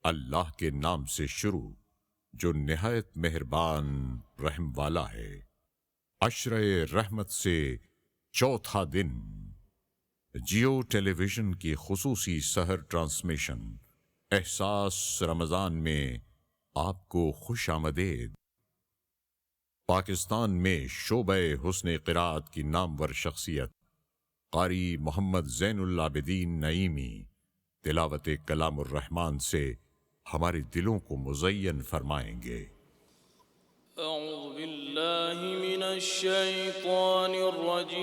اللہ کے نام سے شروع جو نہایت مہربان رحم والا ہے۔ عشرہ رحمت سے چوتھا دن۔ جیو ٹیلی ویژن کی خصوصی سحر ٹرانسمیشن احساس رمضان میں آپ کو خوش آمدید۔ پاکستان میں شعبہ حسن قرات کی نامور شخصیت قاری محمد زین العابدین نعیمی تلاوت کلام الرحمن سے ہمارے دلوں کو مزین فرمائیں گے۔ اعوذ باللہ من الشیطان الرجیم۔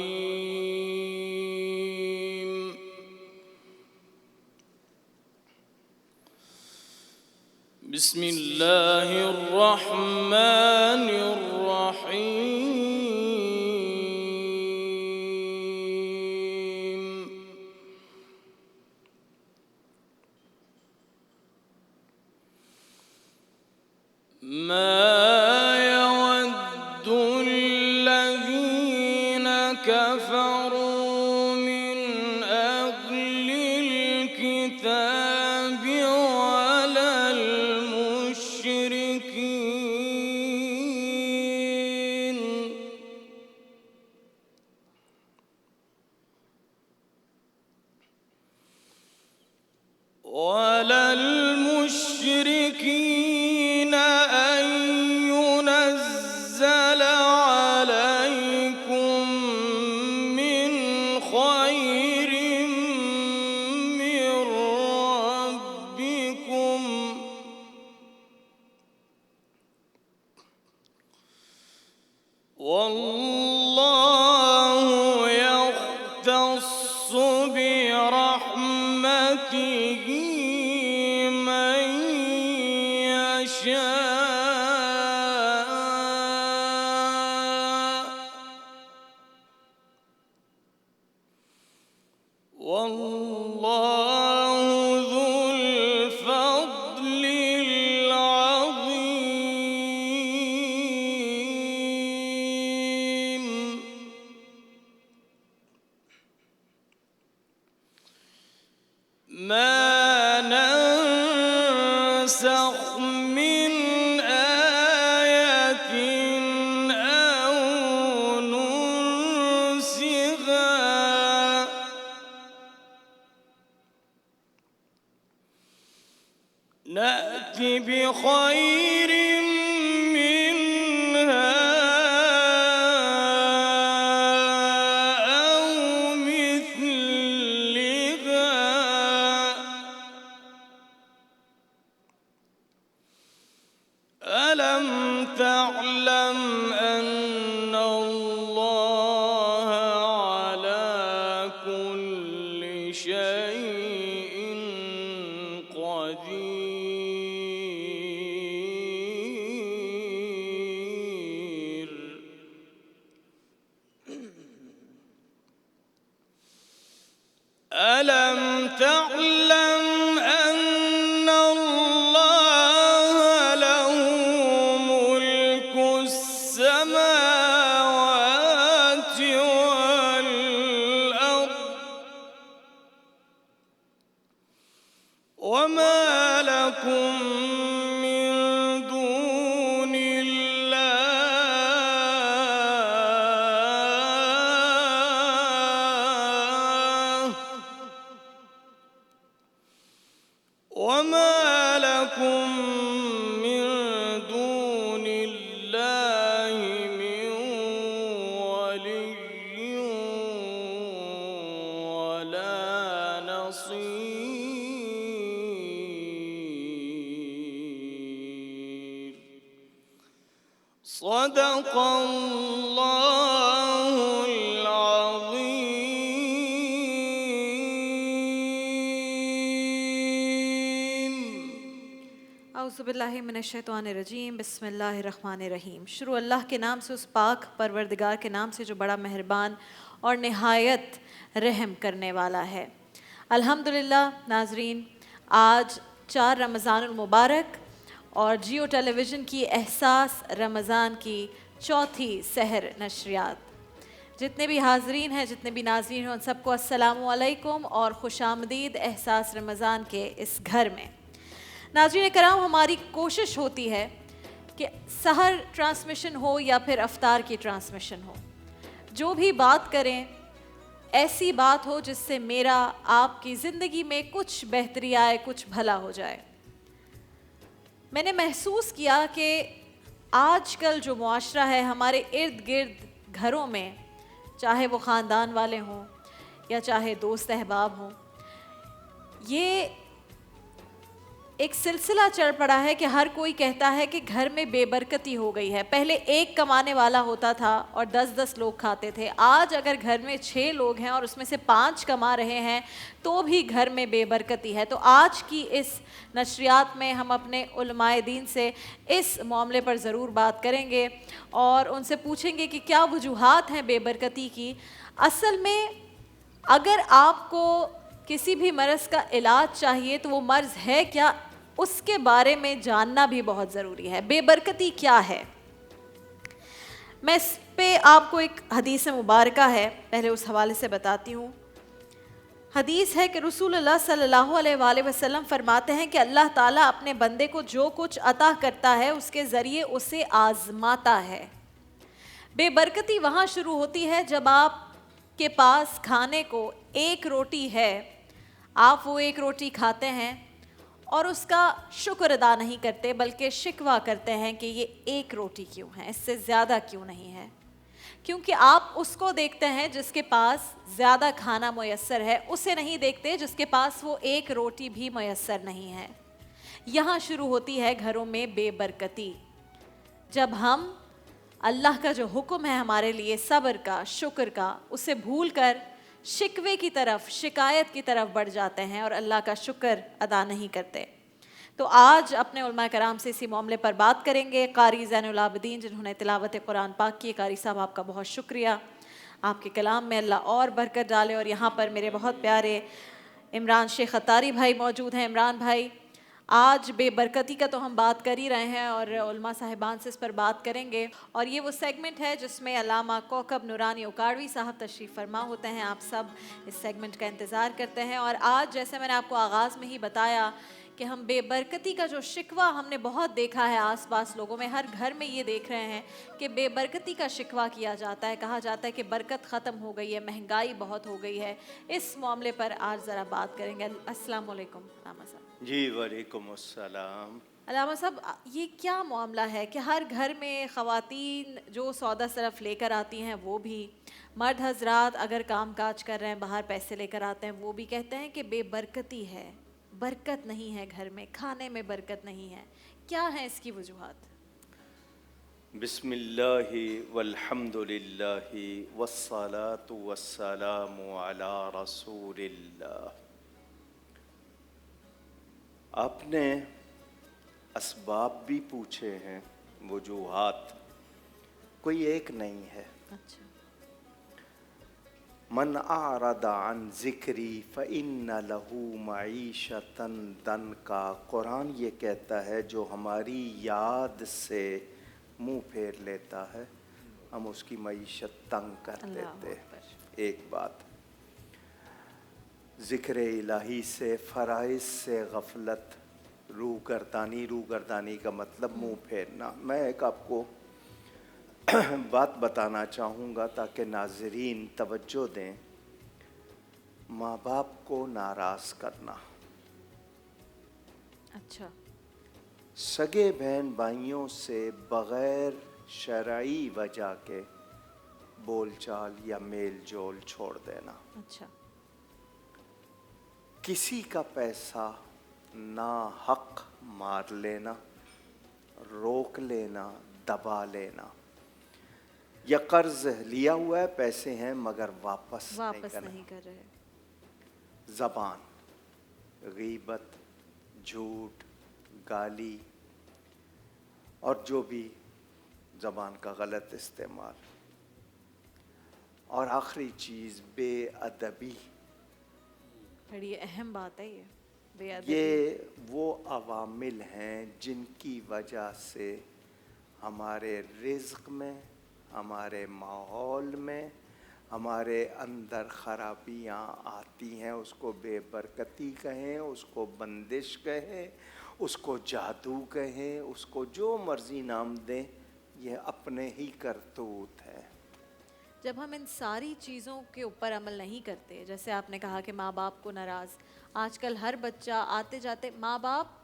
بسم اللہ الرحمن الرحیم۔ ما يود الذين كفروا من أهل الكتاب ولا المشركين أن ينزل عليكم من خير من ربكم والله يختص برحمته من يشاء والله ذو الفضل العظيم۔ ما ننسخ من آية أو ننسها نأت بخير منها أو مثلها ألم تعلم أن الله على كل شيء قدير؟ ألم تعلم أن الله له ملك السماوات والأرض وما لكم من دون الله وما لكم من دون الله من ولي ولا نصير۔ صدق الله العظيم۔ اعوذ باللہ من الشیطان الرجیم، بسم اللہ الرحمن الرحیم۔ شروع اللہ کے نام سے، اس پاک پروردگار کے نام سے جو بڑا مہربان اور نہایت رحم کرنے والا ہے۔ الحمدللہ ناظرین، آج 4 رمضان المبارک اور جیو ٹیلی ویژن کی احساس رمضان کی چوتھی سحر نشریات۔ جتنے بھی حاضرین ہیں، جتنے بھی ناظرین ہیں، ان سب کو السلام علیکم اور خوش آمدید احساس رمضان کے اس گھر میں۔ ناظرین کرام، ہماری کوشش ہوتی ہے کہ سحر ٹرانسمیشن ہو یا پھر افطار کی ٹرانسمیشن ہو، جو بھی بات کریں ایسی بات ہو جس سے میرا آپ کی زندگی میں کچھ بہتری آئے، کچھ بھلا ہو جائے۔ میں نے محسوس کیا کہ آج کل جو معاشرہ ہے ہمارے ارد گرد گھروں میں، چاہے وہ خاندان والے ہوں یا چاہے دوست احباب ہوں، یہ ایک سلسلہ چل پڑا ہے کہ ہر کوئی کہتا ہے کہ گھر میں بے برکتی ہو گئی ہے۔ پہلے ایک کمانے والا ہوتا تھا اور 10 لوگ کھاتے تھے، آج اگر گھر میں 6 لوگ ہیں اور اس میں سے 5 کما رہے ہیں تو بھی گھر میں بے برکتی ہے۔ تو آج کی اس نشریات میں ہم اپنے علماء دین سے اس معاملے پر ضرور بات کریں گے اور ان سے پوچھیں گے کہ کیا وجوہات ہیں بے برکتی کی۔ اصل میں اگر آپ کو کسی بھی مرض کا علاج چاہیے تو وہ مرض ہے کیا، اس کے بارے میں جاننا بھی بہت ضروری ہے۔ بے برکتی کیا ہے؟ میں اس پہ آپ کو ایک حدیث مبارکہ ہے، پہلے اس حوالے سے بتاتی ہوں۔ حدیث ہے کہ رسول اللہ صلی اللہ علیہ وآلہ وسلم فرماتے ہیں کہ اللہ تعالیٰ اپنے بندے کو جو کچھ عطا کرتا ہے اس کے ذریعے اسے آزماتا ہے۔ بے برکتی وہاں شروع ہوتی ہے جب آپ کے پاس کھانے کو ایک روٹی ہے، آپ وہ ایک روٹی کھاتے ہیں اور اس کا شکر ادا نہیں کرتے بلکہ شکوہ کرتے ہیں کہ یہ ایک روٹی کیوں ہے، اس سے زیادہ کیوں نہیں ہے، کیونکہ آپ اس کو دیکھتے ہیں جس کے پاس زیادہ کھانا میسر ہے، اسے نہیں دیکھتے جس کے پاس وہ ایک روٹی بھی میسر نہیں ہے۔ یہاں شروع ہوتی ہے گھروں میں بے برکتی، جب ہم اللہ کا جو حکم ہے ہمارے لیے صبر کا، شکر کا، اسے بھول کر شکوے کی طرف، شکایت کی طرف بڑھ جاتے ہیں اور اللہ کا شکر ادا نہیں کرتے۔ تو آج اپنے علماء کرام سے اسی معاملے پر بات کریں گے۔ قاری زین العابدین جنہوں نے تلاوت قرآن پاک کی، قاری صاحب آپ کا بہت شکریہ، آپ کے کلام میں اللہ اور برکت ڈالے۔ اور یہاں پر میرے بہت پیارے عمران شیخ اتاری بھائی موجود ہیں۔ عمران بھائی، آج بے برکتی کا تو ہم بات کر ہی رہے ہیں اور علماء صاحبان سے اس پر بات کریں گے، اور یہ وہ سیگمنٹ ہے جس میں علامہ کوکب نورانی اکاڑوی صاحب تشریف فرما ہوتے ہیں۔ آپ سب اس سیگمنٹ کا انتظار کرتے ہیں، اور آج جیسے میں نے آپ کو آغاز میں ہی بتایا کہ ہم بے برکتی کا جو شکوہ ہم نے بہت دیکھا ہے آس پاس لوگوں میں، ہر گھر میں یہ دیکھ رہے ہیں کہ بے برکتی کا شکوہ کیا جاتا ہے، کہا جاتا ہے کہ برکت ختم ہو گئی ہے، مہنگائی بہت ہو گئی ہے۔ اس معاملے پر آج ذرا بات کریں گے۔ السلام علیکم علامہ صاحب۔ جی وعلیکم السلام۔ علامہ صاحب، یہ کیا معاملہ ہے کہ ہر گھر میں خواتین جو سودا صرف لے کر آتی ہیں وہ بھی، مرد حضرات اگر کام کاج کر رہے ہیں باہر پیسے لے کر آتے ہیں وہ بھی کہتے ہیں کہ بے برکتی ہے، برکت نہیں ہے گھر میں، کھانے میں برکت نہیں ہے، کیا ہے اس کی وجوہات؟ بسم اللہ والحمد للہ والصلاة والسلام علی رسول اللہ۔ آپ نے اسباب بھی پوچھے ہیں، وجوہات کوئی ایک نہیں ہے۔ اچھا، من اعرض عن ذکری فإن لہ معیشۃ ضنکا، قرآن یہ کہتا ہے جو ہماری یاد سے منہ پھیر لیتا ہے ہم اس کی معیشت تنگ کر دیتے ہیں۔ ایک بات، ذکر الہی سے، فرائض سے غفلت، روگردانی کا مطلب منہ پھیرنا۔ میں ایک آپ کو بات بتانا چاہوں گا تاکہ ناظرین توجہ دیں۔ ماں باپ کو ناراض کرنا، اچھا، سگے بہن بھائیوں سے بغیر شرعی وجہ کے بول چال یا میل جول چھوڑ دینا، اچھا، کسی کا پیسہ ناحق مار لینا، روک لینا، دبا لینا، یا قرض لیا ہوا ہے، پیسے ہیں مگر واپس نہیں کر رہے، زبان، غیبت، جھوٹ، گالی اور جو بھی زبان کا غلط استعمال، اور آخری چیز بے ادبی۔ بڑی اہم بات ہے یہ بے ادبی۔ یہ وہ عوامل ہیں جن کی وجہ سے ہمارے رزق میں، ہمارے ماحول میں، ہمارے اندر خرابیاں آتی ہیں۔ اس کو بے برکتی کہیں، اس کو بندش کہیں، اس کو جادو کہیں، اس کو جو مرضی نام دیں، یہ اپنے ہی کرتوت ہے۔ جب ہم ان ساری چیزوں کے اوپر عمل نہیں کرتے، جیسے آپ نے کہا کہ ماں باپ کو ناراض، آج کل ہر بچہ آتے جاتے، ماں باپ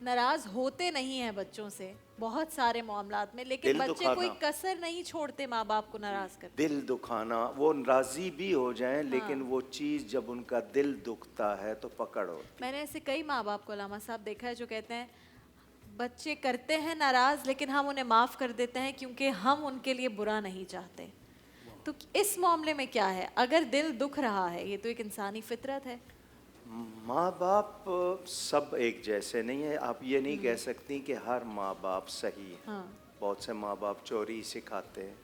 ناراض ہوتے نہیں ہیں بچوں سے بہت سارے معاملات میں، لیکن دل بچے کوئی دکھانا، کسر نہیں چھوڑتے ماں باپ کو ناراض کرتے۔ دل دکھانا، وہ راضی بھی ہو جائیں لیکن وہ چیز جب ان کا دل دکھتا ہے تو پکڑ ہوتی۔ میں نے ایسے کئی ماں باپ کو علامہ صاحب دیکھا ہے جو کہتے ہیں بچے کرتے ہیں ناراض لیکن ہم انہیں معاف کر دیتے ہیں کیونکہ ہم ان کے لیے برا نہیں چاہتے۔ تو اس معاملے میں کیا ہے؟ اگر دل دکھ رہا ہے، یہ تو ایک انسانی فطرت ہے۔ ماں باپ سب ایک جیسے نہیں ہیں، آپ یہ نہیں کہہ سکتی کہ ہر ماں باپ صحیح ہے۔ ہاں، بہت سے ماں باپ چوری سکھاتے ہیں،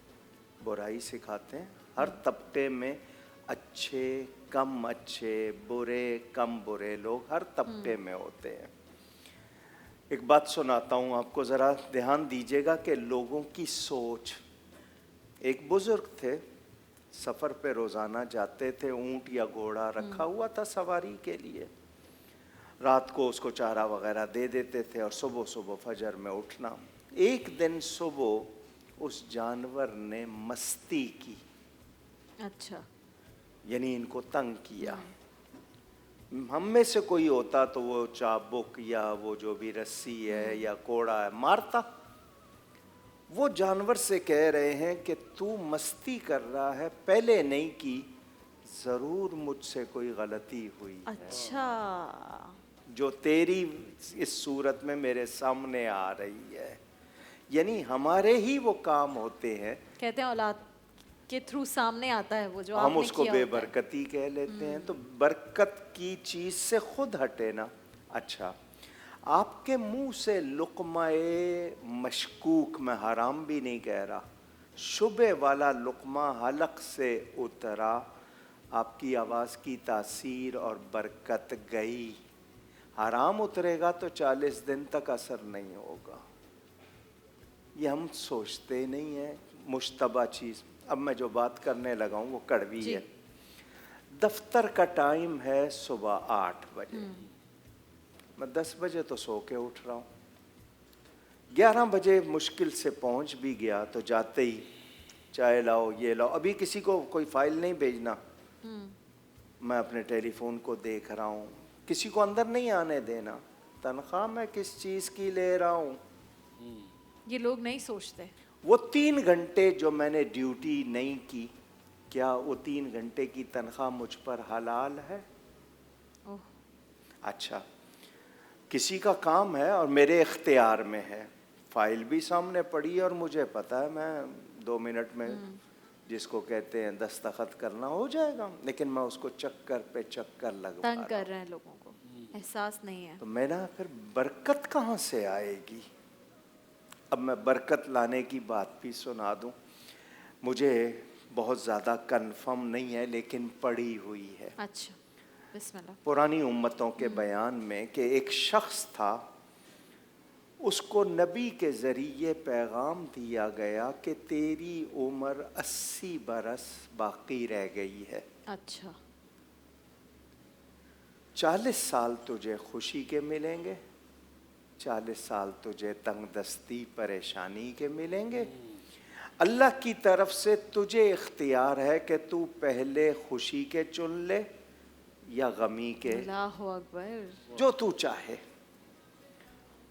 برائی سکھاتے ہیں، ہر طبقے میں اچھے کم اچھے، برے کم برے لوگ ہر طبقے میں ہوتے ہیں۔ ایک بات سناتا ہوں آپ کو، ذرا دھیان دیجیے گا کہ لوگوں کی سوچ۔ ایک بزرگ تھے، سفر پہ روزانہ جاتے تھے، اونٹ یا گھوڑا رکھا ہوا تھا سواری کے لیے، رات کو اس کو چارہ وغیرہ دے دیتے تھے اور صبح صبح فجر میں اٹھنا۔ ایک دن صبح اس جانور نے مستی کی، اچھا، یعنی ان کو تنگ کیا۔ ہم میں سے کوئی ہوتا تو وہ چابک یا وہ جو بھی رسی ہے یا کوڑا ہے مارتا۔ وہ جانور سے کہہ رہے ہیں کہ تو مستی کر رہا ہے، پہلے نہیں کی، ضرور مجھ سے کوئی غلطی ہوئی ہے اچھا، جو تیری اس صورت میں میرے سامنے آ رہی ہے۔ یعنی ہمارے ہی وہ کام ہوتے ہیں، کہتے ہیں اولاد کے تھرو سامنے آتا ہے وہ جو آپ ہم نے اس کو کیا بے ہوتا ہے۔ برکتی کہہ لیتے ہیں۔ تو برکت کی چیز سے خود ہٹے نا۔ اچھا، آپ کے منہ سے لقمہ مشکوک، میں حرام بھی نہیں کہہ رہا، شبہ والا لقمہ حلق سے اترا، آپ کی آواز کی تاثیر اور برکت گئی۔ حرام اترے گا تو 40 دن تک اثر نہیں ہوگا۔ یہ ہم سوچتے نہیں ہیں، مشتبہ چیز۔ اب میں جو بات کرنے لگا ہوں وہ کڑوی ہے۔ دفتر کا ٹائم ہے صبح 8 بجے، میں 10 بجے تو سو کے اٹھ رہا ہوں، 11 بجے مشکل سے پہنچ بھی گیا تو جاتے ہی چائے لاؤ، یہ لاؤ، ابھی کسی کو کوئی فائل نہیں بھیجنا، میں اپنے ٹیلی فون کو دیکھ رہا ہوں، کسی کو اندر نہیں آنے دینا، تنخواہ میں کس چیز کی لے رہا ہوں۔ یہ لوگ نہیں سوچتے۔ وہ 3 گھنٹے جو میں نے ڈیوٹی نہیں کی، کیا وہ 3 گھنٹے کی تنخواہ مجھ پر حلال ہے؟ اچھا، کسی کا کام ہے اور میرے اختیار میں ہے، فائل بھی سامنے پڑی اور مجھے پتا ہے میں 2 منٹ میں جس کو کہتے ہیں دستخط کرنا ہو جائے گا، لیکن میں اس کو چکر پہ چکر لگوا تنگ کر رہے ہیں لوگوں کو، احساس نہیں ہے۔ تو میں نا پھر برکت کہاں سے آئے گی؟ اب میں برکت لانے کی بات بھی سنا دوں، مجھے بہت زیادہ کنفرم نہیں ہے لیکن پڑھی ہوئی ہے۔ اچھا، بسم اللہ۔ پرانی امتوں کے بیان میں کہ ایک شخص تھا، اس کو نبی کے ذریعے پیغام دیا گیا کہ تیری عمر 80 برس باقی رہ گئی ہے، اچھا، 40 سال تجھے خوشی کے ملیں گے، 40 سال تجھے تنگ دستی پریشانی کے ملیں گے۔ اللہ کی طرف سے تجھے اختیار ہے کہ تو پہلے خوشی کے چن لے یا غمی کے، اللہ اکبر۔ جو تو چاہے۔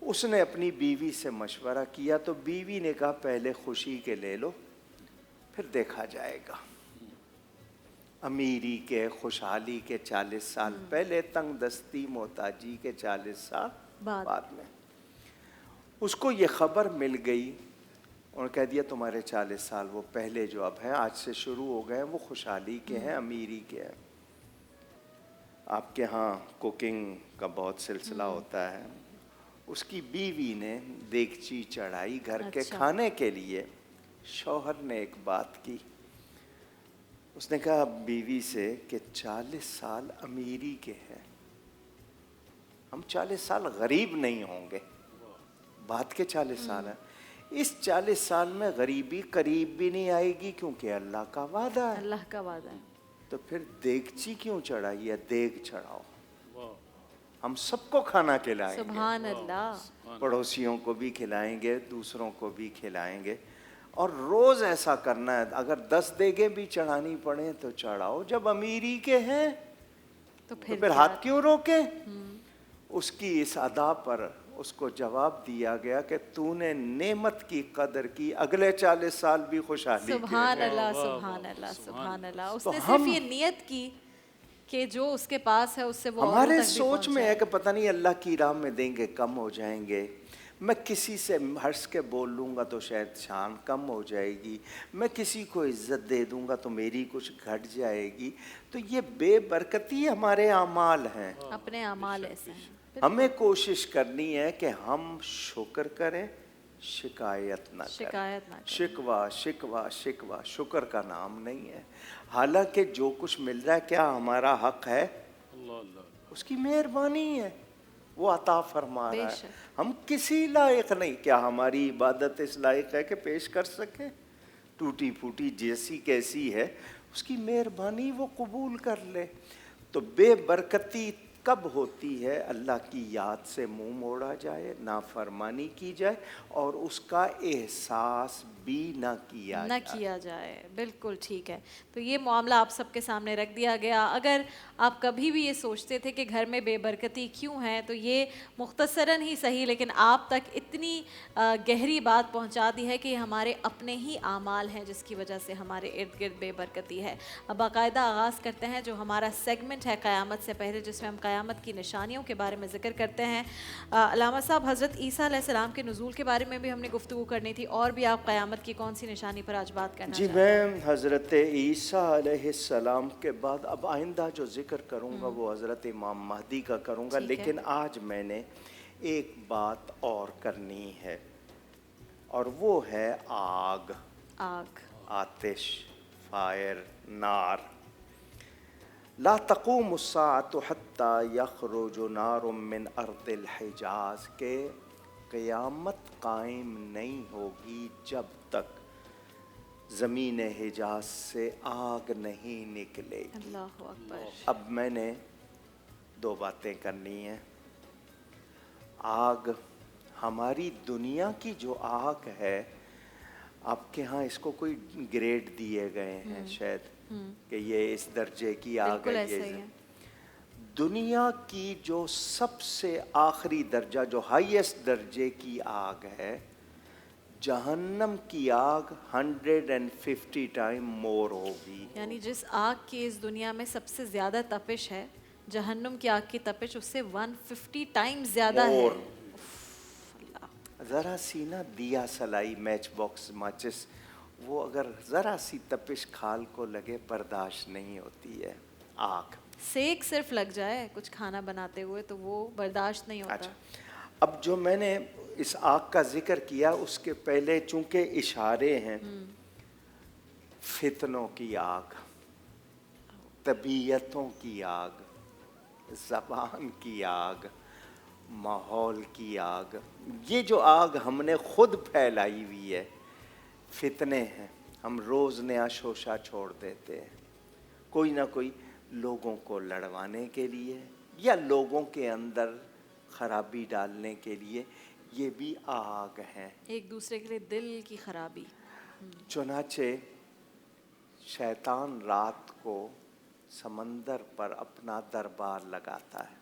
اس نے اپنی بیوی سے مشورہ کیا تو بیوی نے کہا پہلے خوشی کے لے لو پھر دیکھا جائے گا۔ امیری کے، خوشحالی کے 40 سال پہلے، تنگ دستی محتاجی کے 40 سال بعد میں۔ اس کو یہ خبر مل گئی اور کہہ دیا تمہارے 40 سال وہ پہلے جو اب ہیں آج سے شروع ہو گئے ہیں وہ خوشحالی کے ہیں، امیری کے ہیں۔ آپ کے ہاں کوکنگ کا بہت سلسلہ ہوتا ہے۔ اس کی بیوی نے دیگچی چڑھائی گھر کے کھانے کے لیے، شوہر نے ایک بات کی، اس نے کہا بیوی سے کہ 40 سال امیری کے ہیں، ہم 40 سال غریب نہیں ہوں گے، بات کے 40 سال ہیں، اس 40 سال میں غریبی قریب بھی نہیں آئے گی کیونکہ اللہ کا وعدہ ہے۔ اللہ کا وعدہ ہے۔ تو پھر دیگچی کیوں چڑھائی ہے؟ دیگ چڑھاؤ۔ ہم سب کو کھانا کھلائیں گے, سبحان اللہ. پڑوسیوں کو بھی کھلائیں گے, دوسروں کو بھی کھلائیں گے. اور روز ایسا کرنا ہے. اگر 10 دیگیں بھی چڑھانی پڑیں تو چڑھاؤ. جب امیری کے ہیں تو پھر کیا؟ ہاتھ کیوں روکیں؟ اس کی اس ادا پر اس کو جواب دیا گیا کہ تو نے نعمت کی قدر کی, اگلے 40 سال بھی خوشحالی کے. سبحان اللہ, سبحان اللہ, سبحان اللہ. اس تو نے ہم- صرف یہ نیت کی کہ جو اس کے پاس ہے اس سے وہ ہمارے اوروں تک بھی سوچ میں ہے پہنچائے. کہ پتہ نہیں اللہ کی راہ میں دیں گے کم ہو جائیں گے. میں کسی سے ہنس کے بول لوں گا تو شاید شان کم ہو جائے گی. میں کسی کو عزت دے دوں گا تو میری کچھ گھٹ جائے گی. تو یہ بے برکتی ہمارے اعمال ہیں. اپنے اعمال ایسے ہیں. ہمیں کوشش کرنی ہے کہ ہم شکر کریں, شکایت نہ کریں. شکایت نہ کریں. شکوہ شکوہ شکوہ شکر کا نام نہیں ہے. حالانکہ جو کچھ مل رہا ہے کیا ہمارا حق ہے؟ اس کی مہربانی ہے, وہ عطا فرما رہا ہے. ہم کسی لائق نہیں. کیا ہماری عبادت اس لائق ہے کہ پیش کر سکیں؟ ٹوٹی پھوٹی جیسی کیسی ہے, اس کی مہربانی وہ قبول کر لے. تو بے برکتی کب ہوتی ہے؟ اللہ کی یاد سے منہ موڑا جائے, نافرمانی کی جائے اور اس کا احساس بھی نہ کیا جائے. بالکل ٹھیک ہے. تو یہ معاملہ آپ سب کے سامنے رکھ دیا گیا. اگر آپ کبھی بھی یہ سوچتے تھے کہ گھر میں بے برکتی کیوں ہے, تو یہ مختصراً ہی صحیح لیکن آپ تک اتنی گہری بات پہنچا دی ہے کہ یہ ہمارے اپنے ہی اعمال ہیں جس کی وجہ سے ہمارے ارد گرد بے برکتی ہے. اب باقاعدہ آغاز کرتے ہیں جو ہمارا سیگمنٹ ہے قیامت سے پہلے, جس میں ہم قیامت کی نشانیوں کے بارے میں ذکر کرتے ہیں. علامہ صاحب, حضرت عیسیٰ علیہ السلام کے نزول کے بارے میں بھی ہم نے گفتگو کرنی تھی, اور بھی آپ قیامت کی کون سی نشانی پر آج بات کرنا جی, چاہتے ہیں؟ میں حضرت عیسیٰ علیہ السلام کے بعد اب آئندہ جو ذکر کروں گا وہ حضرت امام مہدی کا کروں گا. لیکن آج میں نے ایک بات اور کرنی ہے, اور وہ ہے آگ, آتش, فائر, نار. لا تقوم الساعة حتى يخرج نار من ارض الحجاز, کہ قیامت قائم نہیں ہوگی جب تک زمین حجاز سے آگ نہیں نکلے. اللہ اکبر. اب میں نے 2 باتیں کرنی ہیں. آگ, ہماری دنیا کی جو آگ ہے, آپ کے ہاں اس کو کوئی گریڈ دیے گئے ہیں شاید کہ یہ اس درجے کی آگ ہے. یہ دنیا کی جو سب سے آخری درجہ, جو ہائیسٹ درجے کی آگ ہے, جہنم کی آگ 150 ٹائم مور ہوگی. یعنی جس آگ کی اس دنیا میں سب سے زیادہ تپش ہے, جہنم کی آگ کی تپش اس سے 150 ٹائم زیادہ ہے. ذرا سی نا دیا سلائی, میچ باکس, ماچس, وہ اگر ذرا سی تپش کھال کو لگے برداشت نہیں ہوتی ہے. آگ سیک صرف لگ جائے کچھ کھانا بناتے ہوئے تو وہ برداشت نہیں ہوتا. اچھا, اب جو میں نے اس آگ کا ذکر کیا اس کے پہلے چونکہ اشارے ہیں, فتنوں کی آگ, طبیعتوں کی آگ, زبان کی آگ, ماحول کی آگ. یہ جو آگ ہم نے خود پھیلائی ہوئی ہے, فتنے ہیں. ہم روز نیا شوشہ چھوڑ دیتے ہیں, کوئی نہ کوئی لوگوں کو لڑوانے کے لیے یا لوگوں کے اندر خرابی ڈالنے کے لیے. یہ بھی آگ ہیں, ایک دوسرے کے لیے دل کی خرابی. چنانچہ شیطان رات کو سمندر پر اپنا دربار لگاتا ہے,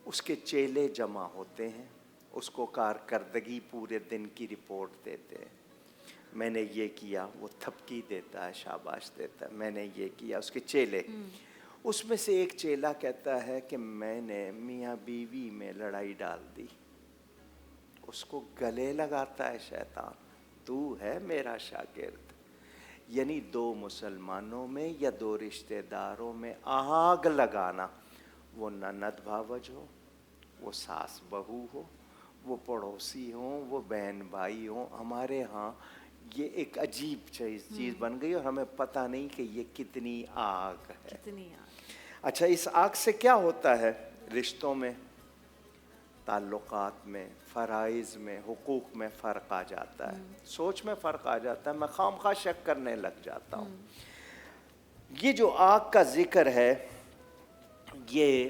اس کے چیلے جمع ہوتے ہیں, اس کو کارکردگی پورے دن کی رپورٹ دیتے ہیں. میں نے یہ کیا, وہ تھپکی دیتا ہے, شاباش دیتا ہے, میں نے یہ کیا. اس کے چیلے, اس میں سے ایک چیلا کہتا ہے کہ میں نے میاں بیوی میں لڑائی ڈال دی. اس کو گلے لگاتا ہے شیطان, تو ہے میرا شاگرد. یعنی 2 مسلمانوں میں یا 2 رشتہ داروں میں آگ لگانا, وہ نند بھاوج ہو, وہ ساس بہو ہو, وہ پڑوسی ہوں, وہ بہن بھائی ہوں. ہمارے ہاں یہ ایک عجیب چیز بن گئی اور ہمیں پتہ نہیں کہ یہ کتنی آگ ہے. اچھا, اس آگ سے کیا ہوتا ہے؟ رشتوں میں, تعلقات میں, فرائض میں, حقوق میں فرق آ جاتا ہے, سوچ میں فرق آ جاتا ہے. میں خواہ شک کرنے لگ جاتا ہوں. یہ جو آگ کا ذکر ہے یہ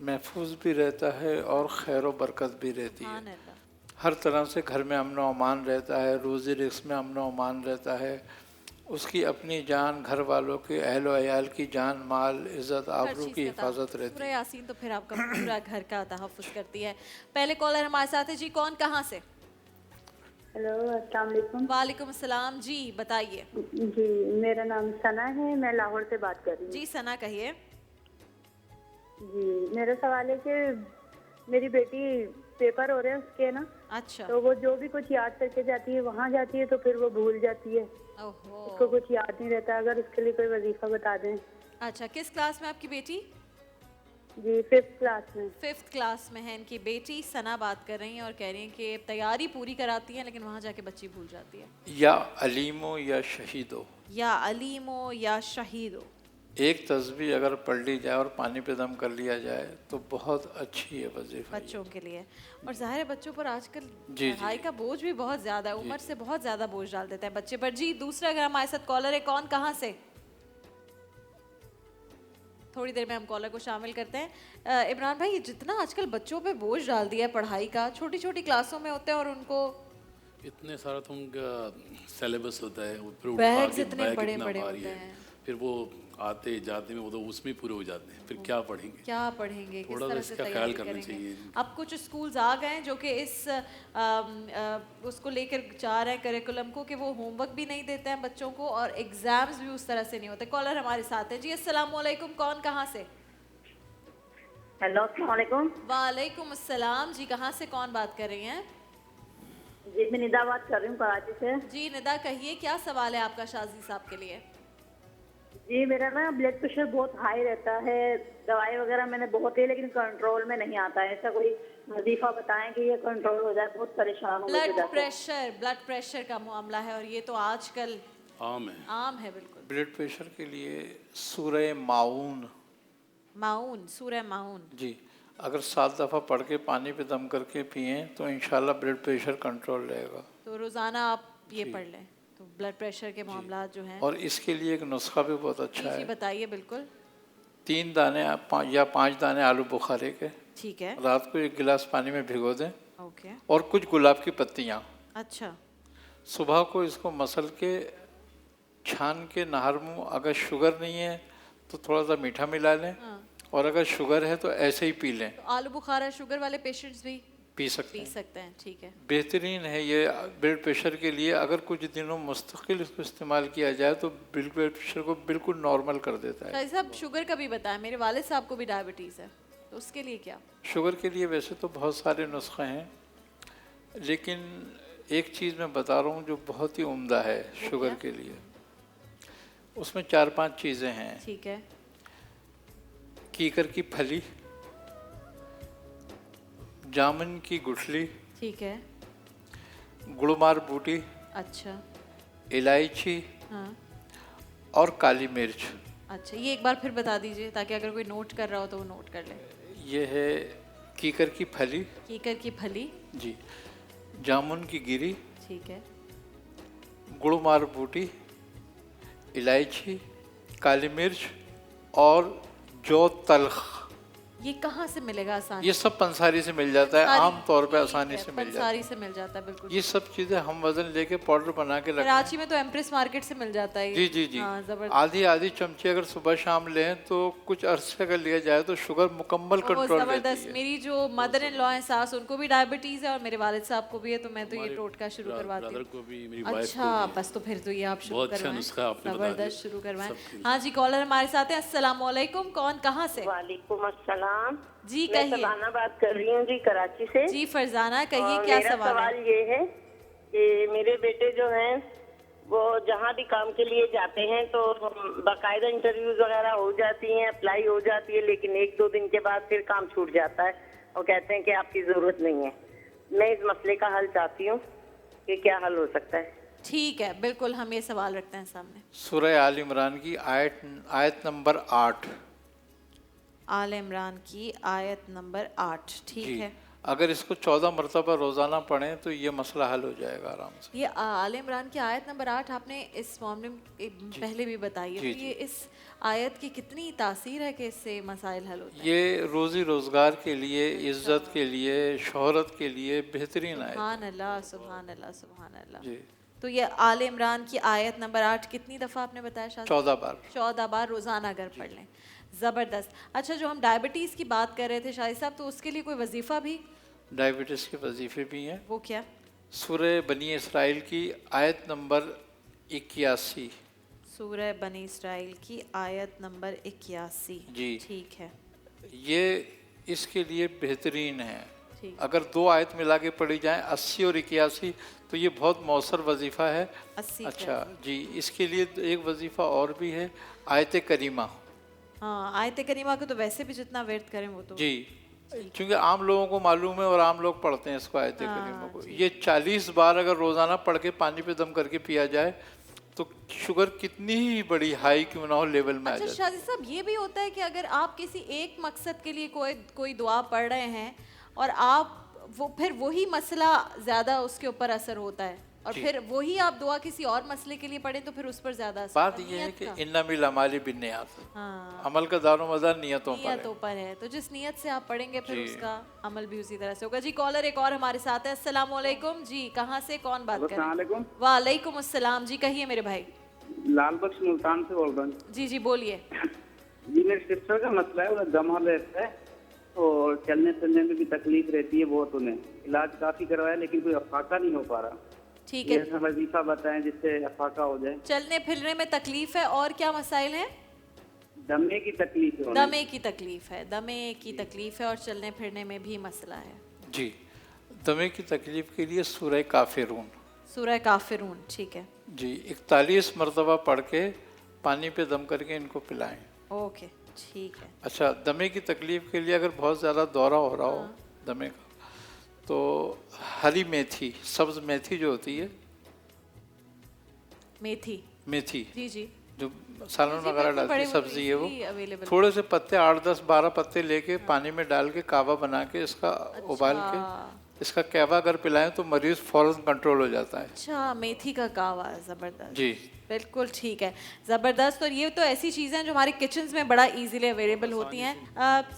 محفوظ بھی رہتا ہے اور خیر و برکت بھی رہتی ہے. سبحان اللہ. ہر طرح سے گھر میں امن و امان رہتا ہے, روزی رزق میں امن و امان رہتا ہے. اس کی اپنی جان, گھر والوں کی, اہل و عیال کی جان, مال, عزت, ہر آبرو چیز کی کا حفاظت رہتی سورہ ہے. یاسین تو پھر آپ کا پورا گھر کا تحفظ کرتی ہے. پہلے کالر ہمارے ساتھ ہے جی, کون کہاں سے؟ ہیلو السلام علیکم. وعلیکم السلام جی, بتائیے. جی میرا نام ثنا ہے, میں لاہور سے بات کر رہی ہوں. جی ثنا کہیے. جی میرا سوال ہے کہ میری بیٹی پیپر ہو رہے ہیں اس کے نا, اچھا. تو وہ جو بھی کچھ یاد کر کے جاتی ہے وہاں جاتی ہے تو پھر وہ بھول جاتی ہے, اس کو کچھ یاد نہیں رہتا. اگر اس کے لیے کوئی وظیفہ بتا دیں. اچھا, کس کلاس میں آپ کی بیٹی؟ جی 5th کلاس میں. 5th کلاس میں ہے ان کی بیٹی. ثنا بات کر رہی ہیں اور کہہ رہی ہیں کہ تیاری پوری کراتی ہیں لیکن وہاں جا کے بچی بھول جاتی ہے. یا علیم ہو یا شہید ہو, یا علیم ہو یا شہید ہو. ایک تسبیح اگر پڑھ لی جائے اور پانی پہ دم کر لیا جائے تو بہت اچھی ہے وظیفہ بچوں کے لیے. اور ظاہر ہے بچوں پر آج کل جی پڑھائی کا بوجھ بھی بہت زیادہ ہے, عمر سے بہت زیادہ بوجھ ڈال دیتا ہے بچے پر. جی دوسرا اگر ہمارے ساتھ کالر ہے, کون کہاں سے؟ تھوڑی دیر میں ہم کالر کو شامل کرتے ہیں. عمران بھائی, جتنا آج کل بچوں پہ بوجھ ڈال دیا ہے پڑھائی کا, چھوٹی چھوٹی کلاسوں میں ہوتے ہیں اور ان کو اتنے سارا تو ان کا سیلیبس ہوتا ہے, پھر بیگز اتنے بڑے بڑے ہوتے ہیں, پھر وہ آتے جاتے میں وہ تو اس میں پورے ہو جاتے ہیں, پھر کیا پڑھیں گے, کیا پڑھیں گے, کس طرح سے تیاری کریں گے. اب کچھ اسکولز آ گئے ہیں جو کہ اس کو لے کر جا رہے ہیں کریکولم کو, کہ وہ ہوم ورک بھی نہیں دیتے ہیں بچوں کو اور ایگزامز بھی اس طرح سے نہیں ہوتے. کالر ہمارے ساتھ ہے جی, السلام علیکم, کون کہاں سے؟ ہیلو السلام علیکم. وعلیکم السلام جی, کہاں سے کون بات کر رہی ہیں؟ جی میں ندا بات کر رہی ہوں کراچی سے. جی ندا کہیے, کیا سوال ہے آپ کا شازی صاحب کے لیے؟ جی میرا نا بلڈ پریشر بہت ہائی رہتا ہے, دوائی وغیرہ میں نے بہت لی لیکن کنٹرول میں نہیں آتا ہے. ایسا کوئی وظیفہ بتائیں کہ یہ کنٹرول ہو جائے, بہت پریشان ہوں. بلڈ پریشر کا معاملہ ہے اور یہ تو آج کل عام ہے. بالکل. بلڈ پریشر کے لیے سورہ ماؤن, سورہ ماؤن, جی اگر 7 دفعہ پڑھ کے پانی پہ دم کر کے پئیں تو انشاءاللہ بلڈ پریشر کنٹرول رہے گا. تو روزانہ آپ یہ پڑھ لیں تو بلڈ پریشر کے معاملات جو ہیں. اور اس کے لیے ایک نسخہ بھی بہت اچھا ہے. جی بتائیے. بالکل. 3 دانے یا 5 دانے آلو بخارے کے, ٹھیک ہے, رات کو 1 گلاس پانی میں بھگو دیں. اوکے. اور کچھ گلاب کی پتیاں. اچھا. صبح کو اس کو مسل کے چھان کے نہر منہ, اگر شوگر نہیں ہے تو تھوڑا سا میٹھا ملا لیں, اور اگر شوگر ہے تو ایسے ہی پی لیں. آلو بخارا شوگر والے پیشنٹس بھی پی سکتے ہیں. ٹھیک ہے. بہترین ہے یہ بلڈ پریشر کے لیے. اگر کچھ دنوں مستقل اس کو استعمال کیا جائے تو بلڈ پریشر کو بالکل نارمل کر دیتا ہے. شاہد صاحب شوگر کا بھی بتائیں, میرے والد صاحب کو بھی ڈائبٹیز ہے, تو اس کے لیے کیا؟ شوگر کے لیے ویسے تو بہت سارے نسخے ہیں, لیکن ایک چیز میں بتا رہا ہوں جو بہت ہی عمدہ ہے شوگر کے لیے. اس میں 4-5 چیزیں ہیں. ٹھیک ہے. کیکر کی پھلی, جامن کی گٹھلی, ٹھیک ہے, گڑمار بوٹی, اچھا, الائچی, ہاں, اور کالی مرچ. اچھا, یہ ایک بار پھر بتا دیجئے تاکہ اگر کوئی نوٹ کر رہا ہو تو وہ نوٹ کر لے. یہ ہے کیکر کی پھلی, کیکر کی پھلی, جی, جامن کی گری, ٹھیک ہے, گڑمار بوٹی, الائچی, کالی مرچ اور جو تلخ. یہ کہاں سے ملے گا آسانی؟ یہ سب پنساری سے مل جاتا ہے, عام طور پہ آسانی سے مل جاتا ہے. پنساری سے مل جاتا ہے, بالکل. یہ سب چیزیں ہم وزن لے کے پاؤڈر بنا کے رکھتے ہیں. کراچی میں تو ایمپریس مارکیٹ سے مل جاتا ہے. جی آدھی چمچی اگر صبح شام لیں تو کچھ عرصے اگر لیا جائے تو شوگر مکمل کنٹرول رہتی ہے. میری جو مدر ان لا ہیں ساس, ان کو بھی ڈائبٹیز ہے اور میرے والد صاحب کو بھی ہے, تو میں تو یہ ٹوٹکا شروع کرواتی ہوں. اچھا, بس تو پھر تو یہ آپ شروع کروائیں, زبردست شروع کروائیں. ہاں جی, کالر ہمارے ساتھ ہیں. السلام علیکم, کون کہاں سے؟ وعلیکم السلام. جی میں کہیے. فرزانہ بات کر رہی ہوں جی, کراچی سے. جی فرزانہ کہیے, کیا سوال ہے؟ میرا سوال یہ ہے کہ میرے بیٹے جو ہیں وہ جہاں بھی کام کے لیے جاتے ہیں تو باقاعدہ انٹرویوز وغیرہ ہو جاتی ہیں, اپلائی ہو جاتی ہے, لیکن 1-2 دن کے بعد پھر کام چھوٹ جاتا ہے اور کہتے ہیں کہ آپ کی ضرورت نہیں ہے. میں اس مسئلے کا حل چاہتی ہوں کہ کیا حل ہو سکتا ہے. ٹھیک ہے, بالکل ہم یہ سوال رکھتے ہیں سامنے. سورہ آل عمران کی آیت نمبر 8. آل عمران کی آیت نمبر 8, ٹھیک ہے. اگر اس کو 14 مرتبہ روزانہ پڑھیں تو یہ مسئلہ حل ہو جائے گا آرام سے. یہ آل عمران کی آیت نمبر 8 آپ نے اس معاملے میں پہلے بھی بتائی ہے. یہ اس آیت کی کتنی تاثیر ہے کہ اس سے مسائل حل ہوتے ہیں؟ یہ روزی روزگار کے لیے، عزت کے لیے، شہرت کے لیے بہترین آیت. سبحان اللہ سبحان اللہ سبحان اللہ. جی تو یہ آل عمران کی آیت نمبر 8 کتنی دفعہ آپ نے بتایا شاید؟ 14 بار. 14 بار روزانہ اگر پڑھ لیں. زبردست. اچھا جو ہم ڈائبٹیز کی بات کر رہے تھے شاہد صاحب، تو اس کے لیے کوئی وظیفہ بھی؟ ڈائبٹیز کے وظیفے بھی ہیں. وہ کیا؟ سورہ بنی اسرائیل کی آیت نمبر 81. سورہ بنی اسرائیل کی آیت نمبر 81. جی ٹھیک ہے. یہ اس کے لیے بہترین ہے. ٹھیک. اگر 2 آیت ملا کے پڑھی جائیں 80 اور 81 تو یہ بہت مؤثر وظیفہ ہے. 80. اچھا جی، اس کے لیے ایک وظیفہ اور بھی ہے، آیت کریمہ. ہاں آیت کریمہ کو تو ویسے بھی جتنا ورد کریں وہ تو جی، چونکہ عام لوگوں کو معلوم ہے اور عام لوگ پڑھتے ہیں اس کو، آیت کریمہ کو. یہ 40 بار اگر روزانہ پڑھ کے پانی پہ دم کر کے پیا جائے تو شوگر کتنی ہی بڑی ہائی کیوں نہ ہو لیول میں آ اچھا جاتی. شاہد صاحب یہ بھی ہوتا ہے کہ اگر آپ کسی ایک مقصد کے لیے کوئی دعا پڑھ رہے ہیں اور آپ پھر وہی مسئلہ زیادہ اس کے اوپر اثر ہوتا ہے اور پھر وہی آپ دعا کسی اور مسئلے کے لیے پڑھیں تو پھر اس پر زیادہ اثر. بات یہ ہے کہ انما الاعمال بالنیات، عمل کا دار و مدار نیتوں پر ہے. تو جس نیت سے آپ پڑھیں گے پھر اس کا عمل بھی اسی طرح سے ہوگا. جی کالر ایک اور ہمارے ساتھ ہے. السلام علیکم. جی کہاں سے کون بات کر رہے ہیں؟ وعلیکم السلام. جی کہیے میرے بھائی. لال بخش ملتان سے بول رہا ہوں. جی جی بولیے. جی میرے سسٹر کا مسئلہ ہے، انہیں دم رہتا ہے اور چلنے پھرنے میں بھی تکلیف رہتی ہے بہت. انہیں علاج کافی کروایا لیکن کوئی افاقہ نہیں ہو پا رہا. ٹھیک ہے. ایسا وظیفہ بتائیں جس سے افاقہ ہو جائے. چلنے پھرنے میں تکلیف ہے اور کیا مسائل ہیں؟ دمے کی تکلیف ہے. دمے کی تکلیف ہے. دمے کی تکلیف ہے اور چلنے پھرنے میں بھی مسئلہ ہے. جی دمے کی تکلیف کے لیے سورہ کافرون. سورہ کافرون. ٹھیک ہے جی 41 مرتبہ پڑھ کے پانی پہ دم کر کے ان کو پلائیں. اوکے ٹھیک ہے. اچھا دمے کی تکلیف کے لیے اگر بہت زیادہ دورہ ہو رہا ہو دمے کا تو ہری میتھی، سبز میتھی جو ہوتی ہے، میتھی جی جی جو سالن وغیرہ ڈالتی سبزی ہے، وہ تھوڑے سے پتے 8 10 12 پتے لے کے پانی میں ڈال کے کعوہ بنا کے اس کا ابال کے اس کا کعوہ اگر پلائیں تو مریض فوراً کنٹرول ہو جاتا ہے. اچھا میتھی کا کعوہ. زبردست. جی بالکل ٹھیک ہے. زبردست. اور یہ تو ایسی چیزیں ہیں جو ہمارے کچنز میں بڑا ایزیلی اویلیبل ہوتی ہیں.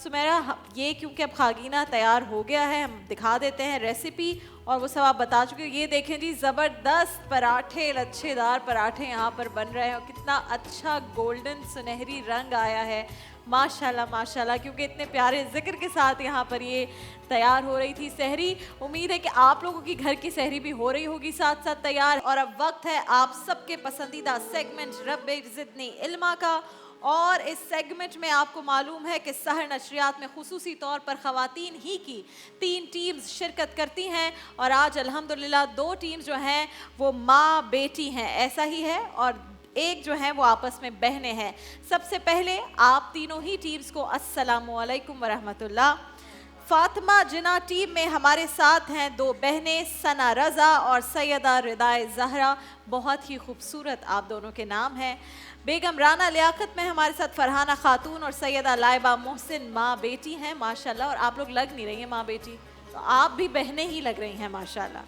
سمیرا یہ کیونکہ اب خاگینہ تیار ہو گیا ہے ہم دکھا دیتے ہیں ریسیپی اور وہ سب آپ بتا چکے ہو. یہ دیکھیں جی زبردست پراٹھے، لچھے دار پراٹھے یہاں پر بن رہے ہیں اور کتنا اچھا گولڈن سنہری رنگ آیا ہے ماشاءاللہ ماشاءاللہ. کیونکہ اتنے پیارے ذکر کے ساتھ یہاں پر یہ تیار ہو رہی تھی سحری. امید ہے کہ آپ لوگوں کی گھر کی سحری بھی ہو رہی ہوگی ساتھ ساتھ تیار. اور اب وقت ہے آپ سب کے پسندیدہ سیگمنٹ رب زدنی علما کا. اور اس سیگمنٹ میں آپ کو معلوم ہے کہ سحر نشریات میں خصوصی طور پر خواتین ہی کی 3 ٹیمز شرکت کرتی ہیں اور آج الحمدللہ 2 ٹیمز جو ہیں وہ ماں بیٹی ہیں. ایسا ہی ہے اور ایک جو ہے وہ آپس میں بہنیں ہیں. سب سے پہلے آپ تینوں ہی ٹیمز کو السلام علیکم ورحمۃ اللہ. فاطمہ جنا ٹیم میں ہمارے ساتھ ہیں 2 بہنیں ثنا رضا اور سیدہ رضائے زہرا. بہت ہی خوبصورت آپ دونوں کے نام ہیں. بیگم رانا لیاقت میں ہمارے ساتھ فرحانہ خاتون اور سیدہ لائبہ محسن ماں بیٹی ہیں ماشاءاللہ. اور آپ لوگ لگ نہیں رہی ہیں ماں بیٹی، تو آپ بھی بہنیں ہی لگ رہی ہیں ماشاءاللہ.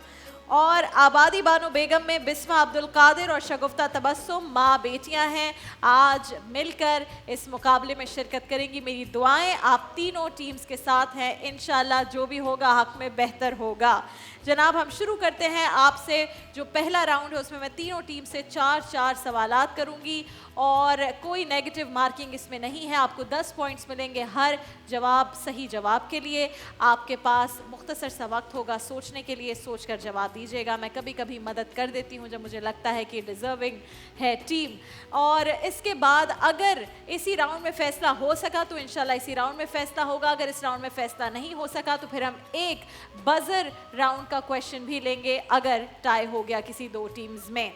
اور آبادی بانو بیگم میں بسمہ عبدالقادر اور شگفتہ تبسم ماں بیٹیاں ہیں. آج مل کر اس مقابلے میں شرکت کریں گی. میری دعائیں آپ تینوں ٹیمز کے ساتھ ہیں. انشاءاللہ جو بھی ہوگا حق میں بہتر ہوگا. جناب ہم شروع کرتے ہیں آپ سے. جو پہلا راؤنڈ ہے اس میں میں تینوں ٹیم سے 4 سوالات کروں گی اور کوئی نیگیٹو مارکنگ اس میں نہیں ہے. آپ کو 10 پوائنٹس ملیں گے ہر جواب صحیح جواب کے لیے. آپ کے پاس مختصر سا وقت ہوگا سوچنے کے لیے. سوچ کر جواب دیجیے گا. میں کبھی کبھی مدد کر دیتی ہوں جب مجھے لگتا ہے کہ ڈیزرونگ ہے ٹیم. اور اس کے بعد اگر اسی راؤنڈ میں فیصلہ ہو سکا تو انشاءاللہ اسی راؤنڈ میں فیصلہ ہوگا. اگر اس راؤنڈ میں فیصلہ نہیں ہو سکا تو پھر ہم ایک بزر راؤنڈ کا کویشچن بھی لیں گے اگر ٹائی ہو گیا کسی 2 ٹیمز میں.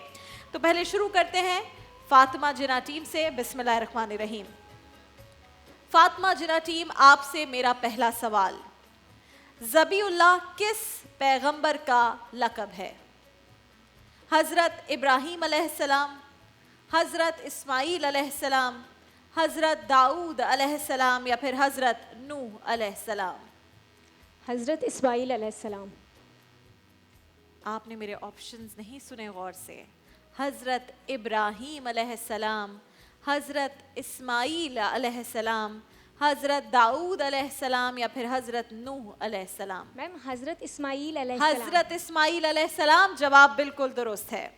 تو پہلے شروع کرتے ہیں فاطمہ جنا ٹیم سے. بسم اللہ الرحمن الرحیم. فاطمہ جنا ٹیم آپ سے میرا پہلا سوال. ذبیح اللہ کس پیغمبر کا لقب ہے؟ حضرت ابراہیم علیہ السلام، حضرت اسماعیل علیہ السلام، حضرت داؤد علیہ السلام یا پھر حضرت نوح علیہ السلام؟ حضرت اسماعیل علیہ السلام. آپ نے میرے آپشنز نہیں سنے غور سے. حضرت ابراہیم علیہ السلام, حضرت اسماعیل علیہ السلام, حضرت داؤد علیہ السلام یا پھر حضرت نوح علیہ السلام. میم حضرت اسماعیل علیہ السلام. حضرت اسماعیل علیہ السلام جواب بالکل درست ہے.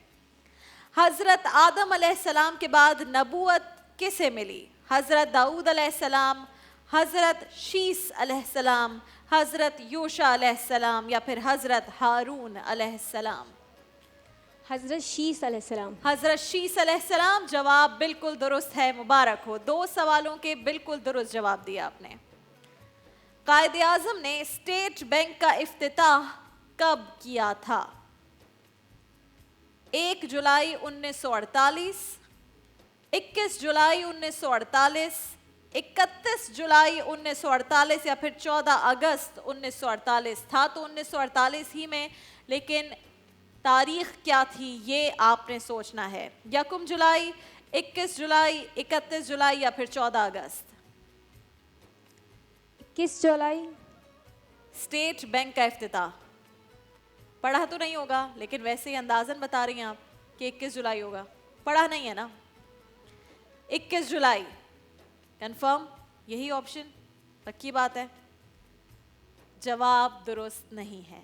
حضرت آدم علیہ السلام کے بعد نبوت کسے ملی؟ حضرت داؤد علیہ السلام, حضرت شیس علیہ السلام, حضرت یوشع علیہ السلام یا پھر حضرت ہارون علیہ السلام. حضرت شیس علیہ السلام. حضرت شیس علیہ السلام جواب بالکل درست ہے, مبارک ہو. 2 سوالوں کے بالکل درست جواب دیا آپ نے. قائد اعظم نے اسٹیٹ بینک کا افتتاح کب کیا تھا؟ 1 جولائی 1948, 21 جولائی 1948, 31 جولائی 1948 یا پھر 14 اگست 1948. تھا تو 1948 ہی میں, لیکن تاریخ کیا تھی یہ آپ نے سوچنا ہے. 1 جولائی, 21 جولائی, 31 جولائی یا پھر 14 اگست. 21 جولائی. اسٹیٹ بینک کا افتتاح پڑھا تو نہیں ہوگا, لیکن ویسے ہی اندازاً بتا رہی ہیں آپ کہ 21 جولائی ہوگا. پڑھا نہیں ہے نا؟ 21 جولائی کنفرم, یہی آپشن پکی بات ہے. جواب درست نہیں ہے.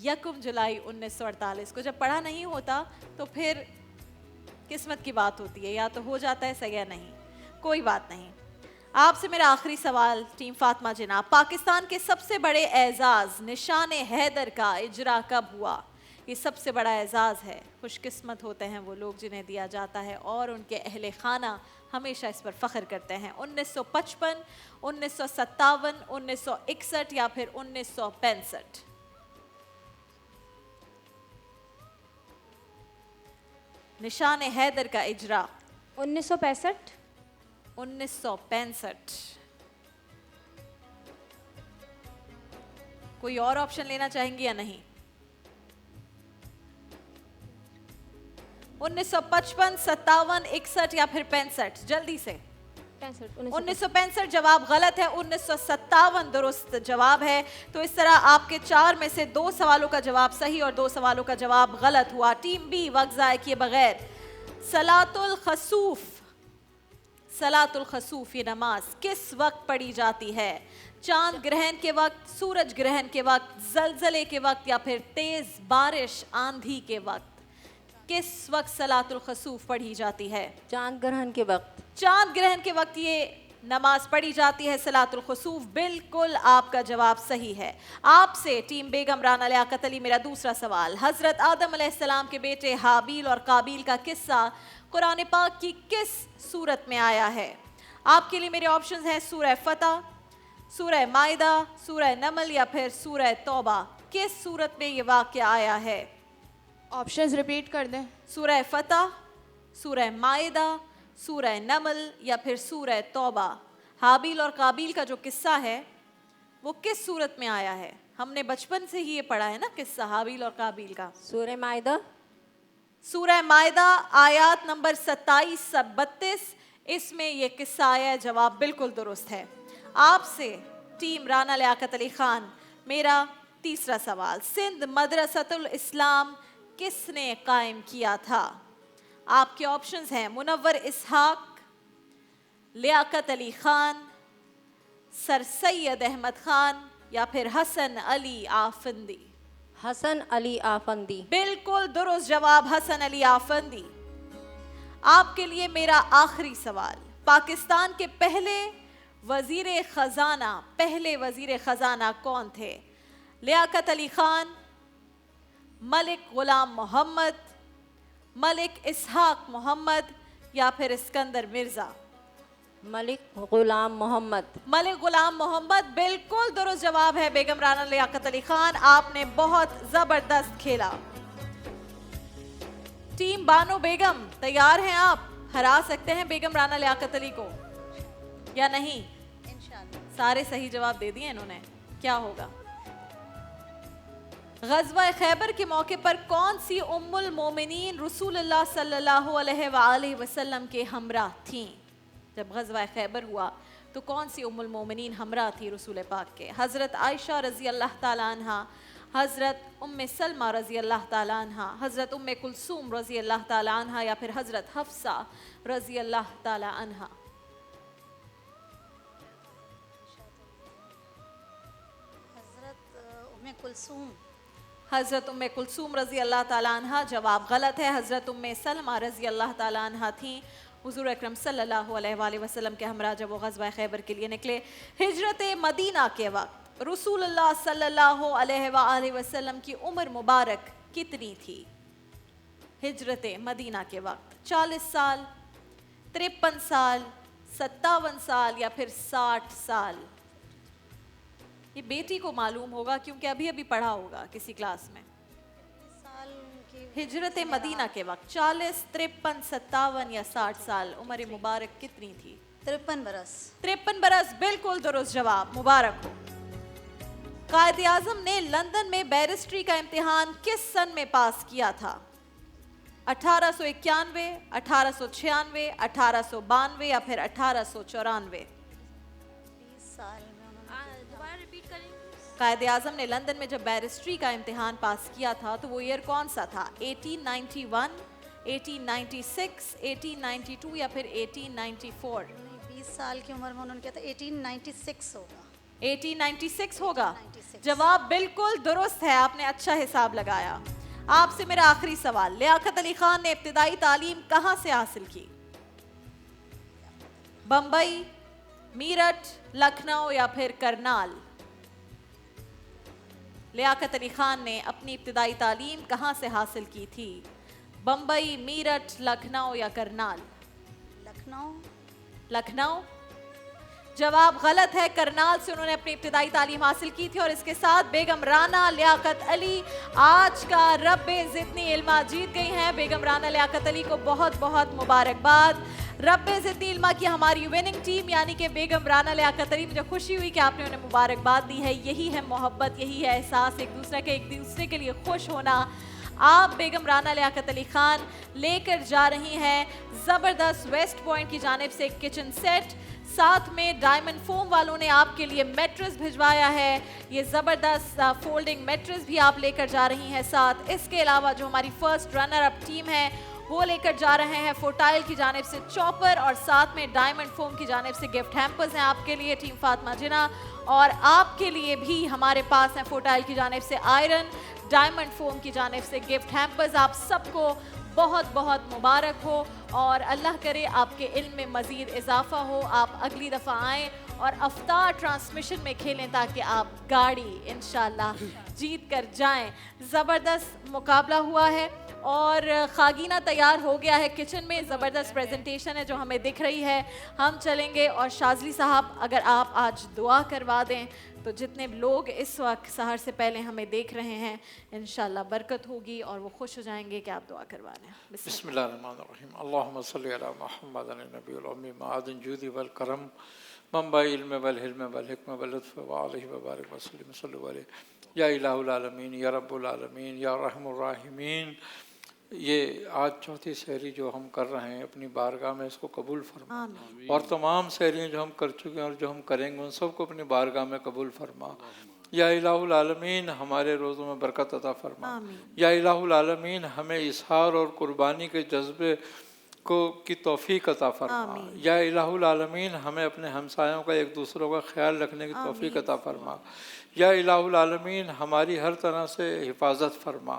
1 جولائی 1948 کو جب پڑھا نہیں ہوتا تو پھر قسمت کی بات ہوتی ہے, یا تو ہو جاتا ہے صحیح یا نہیں. کوئی بات نہیں. آپ سے میرا آخری سوال ٹیم فاطمہ جناب, پاکستان کے سب سے بڑے اعزاز نشان حیدر کا اجرا کب ہوا؟ یہ سب سے بڑا اعزاز ہے. خوش قسمت ہوتے ہیں وہ لوگ جنہیں دیا جاتا ہے, اور ان کے اہل خانہ ہمیشہ اس پر فخر کرتے ہیں. 1955, 1957, 1961 یا پھر 1965. نشان حیدر کا اجرا 1965. 1965. کوئی اور آپشن لینا چاہیں گی یا نہیں؟ 1955, 57, 61 یا پھر 65. جلدی سے. 1965 جواب غلط ہے. 1957 درست جواب ہے. تو اس طرح آپ کے 4 میں سے 2 سوالوں کا جواب صحیح اور 2 سوالوں کا جواب غلط ہوا. ٹیم بی وقت ضائع کیے بغیر, صلاۃ الخسوف, صلاۃ الخسوف یہ نماز کس وقت پڑھی جاتی ہے؟ چاند گرہن کے وقت, سورج گرہن کے وقت, زلزلے کے وقت یا پھر تیز بارش آندھی کے وقت؟ کس وقت صلاۃ الخسوف پڑھی جاتی ہے؟ چاند گرہن کے وقت. چاند گرہن کے وقت یہ نماز پڑھی جاتی ہے صلاۃ الخسوف. بالکل آپ کا جواب صحیح ہے. آپ سے ٹیم بیگم رانا لیاقت علی میرا دوسرا سوال, حضرت آدم علیہ السلام کے بیٹے حابیل اور قابیل کا قصہ قرآن پاک کی کس سورت میں آیا ہے؟ آپ کے لیے میرے آپشنز ہیں سورہ فتح, سورہ مائدہ, سورہ نمل یا پھر سورہ توبہ. کس سورت میں یہ واقعہ آیا ہے؟ آپشنز ریپیٹ کر دیں. سورہ فتح, سورہ مائدہ, سورہ نمل یا پھر سورہ توبہ. حابیل اور قابیل کا جو قصہ ہے وہ کس سورت میں آیا ہے؟ ہم نے بچپن سے ہی یہ پڑھا ہے نا قصہ حابیل اور قابیل کا. سورہ مائدہ. سورہ مائدہ آیات نمبر 27 سے 32 اس میں یہ قصہ آیا ہے. جواب بالکل درست ہے. آپ سے ٹیم رانا لیاقت علی خان میرا تیسرا سوال, سندھ مدرسۃ الاسلام کس نے قائم کیا تھا؟ آپ کے آپشنز ہیں منور اسحاق, لیاقت علی خان, سر سید احمد خان یا پھر حسن علی آفندی. حسن علی آفندی. بالکل درست جواب حسن علی آفندی. آپ کے لیے میرا آخری سوال, پاکستان کے پہلے وزیر خزانہ کون تھے؟ لیاقت علی خان, ملک غلام محمد, ملک اسحاق محمد یا پھر اسکندر مرزا؟ ملک غلام محمد. ملک غلام محمد بالکل درست جواب ہے بیگم رانا لیاقت علی خان. آپ نے بہت زبردست کھیلا. ٹیم بانو بیگم تیار ہیں آپ؟ ہرا سکتے ہیں بیگم رانا لیاقت علی کو یا نہیں؟ سارے صحیح جواب دے دیے انہوں نے. کیا ہوگا؟ غزوہ خیبر کے موقع پر کون سی ام المومنین رسول اللہ صلی اللہ علیہ وآلہ وسلم کے ہمراہ تھیں؟ جب غزوہ خیبر ہوا تو کون سی ام المومنین ہمراہ تھی رسول پاک کے؟ حضرت عائشہ رضی اللہ تعالیٰ عنہ، حضرت ام سلمہ رضی اللہ تعالیٰ عنہ، حضرت ام کلثوم رضی اللہ تعالیٰ عنہ، یا پھر حضرت حفصہ رضی اللہ تعالیٰ عنہ؟ حضرت ام کلثوم رضی اللہ تعالیٰ عنہ جواب غلط ہے. حضرت ام سلمہ رضی اللہ تعالیٰ عنہ تھیں. حضور اکرم صلی اللہ علیہ وآلہ وسلم کے ہمراہ جب وہ غزوہ خیبر کے لیے نکلے. ہجرت مدینہ کے وقت رسول اللہ صلی اللہ علیہ وآلہ وسلم کی عمر مبارک کتنی تھی؟ ہجرت مدینہ کے وقت 40 سال، 53 سال، 57 سال یا پھر 60 سال؟ یہ بیٹی کو معلوم ہوگا کیونکہ ابھی ابھی پڑھا ہوگا کسی کلاس میں. ہجرت مدینہ کے وقت 40، 53، 57 یا 60 سال عمر مبارک کتنی تھی؟ 53 برس. 53 برس بالکل درست جواب، مبارک ہو. قائد اعظم نے لندن میں بیرسٹری کا امتحان کس سن میں پاس کیا تھا؟ 1891، 1896، 1892 یا پھر 1894؟ 20 سال میں. دوبارہ ریپیٹ کریں گے. قائد اعظم نے لندن میں جب بیرسٹری کا امتحان پاس کیا تھا تو وہ ایئر کون سا تھا؟ 1891، 1896، 1892 یا پھر 1894؟ 20 سال کی عمر میں انہوں نے کہا تھا 1896 ہوگا. 1896 ہوگا. جواب بالکل درست ہے، آپ نے اچھا حساب لگایا. آپ سے میرا آخری سوال، لیاقت علی خان نے ابتدائی تعلیم کہاں سے حاصل کی؟ بمبئی، میرٹھ، لکھنؤ یا پھر کرنال؟ لیاقت علی خان نے اپنی ابتدائی تعلیم کہاں سے حاصل کی تھی؟ بمبئی، میرٹھ، لکھنؤ یا کرنال؟ لکھنؤ. لکھنؤ. جواب غلط ہے، کرنال سے انہوں نے اپنی ابتدائی تعلیم حاصل کی تھی. اور اس کے ساتھ بیگم رانا لیاقت علی آج کا رب زدنی علما جیت گئی ہیں. بیگم رانا لیاقت علی کو بہت بہت مبارکباد. رب زدنی علما کی ہماری وننگ ٹیم یعنی کہ بیگم رانا لیاقت علی، مجھے خوشی ہوئی کہ آپ نے انہیں مبارکباد دی ہے. یہی ہے محبت، یہی ہے احساس ایک دوسرے کے لیے خوش ہونا. آپ بیگم رانا لیاقت علی خان لے کر جا رہی ہیں زبردست ویسٹ پوائنٹ کی جانب سے ایک کچن سیٹ، ساتھ میں ڈائمنڈ فوم والوں نے آپ کے لیے میٹرس بھجوایا ہے. یہ زبردست فولڈنگ میٹرس بھی آپ لے کر جا رہی ہیں ساتھ. اس کے علاوہ جو ہماری فرسٹ رنر اپ ٹیم ہے وہ لے کر جا رہے ہیں فوٹائل کی جانب سے چاپر، اور ساتھ میں ڈائمنڈ فوم کی جانب سے گفٹ ہیمپرز ہیں آپ کے لیے ٹیم فاطمہ جناح. اور آپ کے لیے بھی ہمارے پاس ہیں فوٹائل کی جانب سے آئرن، ڈائمنڈ فوم کی جانب سے گفٹ ہیمپرز. آپ سب کو بہت بہت مبارک ہو اور اللہ کرے آپ کے علم میں مزید اضافہ ہو. آپ اگلی دفعہ آئیں اور افطار ٹرانسمیشن میں کھیلیں تاکہ آپ گاڑی انشاءاللہ جیت کر جائیں. زبردست مقابلہ ہوا ہے اور خاگینہ تیار ہو گیا ہے کچن میں. زبردست پریزنٹیشن ہے جو ہمیں دکھ رہی ہے. ہم چلیں گے اور شاذلی صاحب اگر آپ آج دعا کروا دیں تو جتنے لوگ اس وقت سحر سے پہلے ہمیں دیکھ رہے ہیں انشاءاللہ برکت ہوگی اور وہ خوش ہو جائیں گے کہ آپ دعا کروا دیں. بسم اللہ الرحمن الرحیم. اللہم صلی علی محمد النبی الامی معدن جودی والکرم منبع علم والحلم والحکمہ واللطف وعلیہ وبارک وسلم صلی اللہ علیہ یا الہ العالمین یا رب العالمین یا رحم الراحمین. یہ آج چوتھی سحری جو ہم کر رہے ہیں اپنی بارگاہ میں اس کو قبول فرما، اور تمام سحریاں جو ہم کر چکے ہیں اور جو ہم کریں گے ان سب کو اپنی بارگاہ میں قبول فرما. یا الہ العالمین ہمارے روزوں میں برکت عطا فرما. یا الہ العالمین ہمیں اظہار اور قربانی کے جذبے کی توفیق عطا فرما. یا الہ العالمین ہمیں اپنے ہمسایوں کا ایک دوسروں کا خیال رکھنے کی توفیق عطا فرما. یا الہ العالمین ہماری ہر طرح سے حفاظت فرما.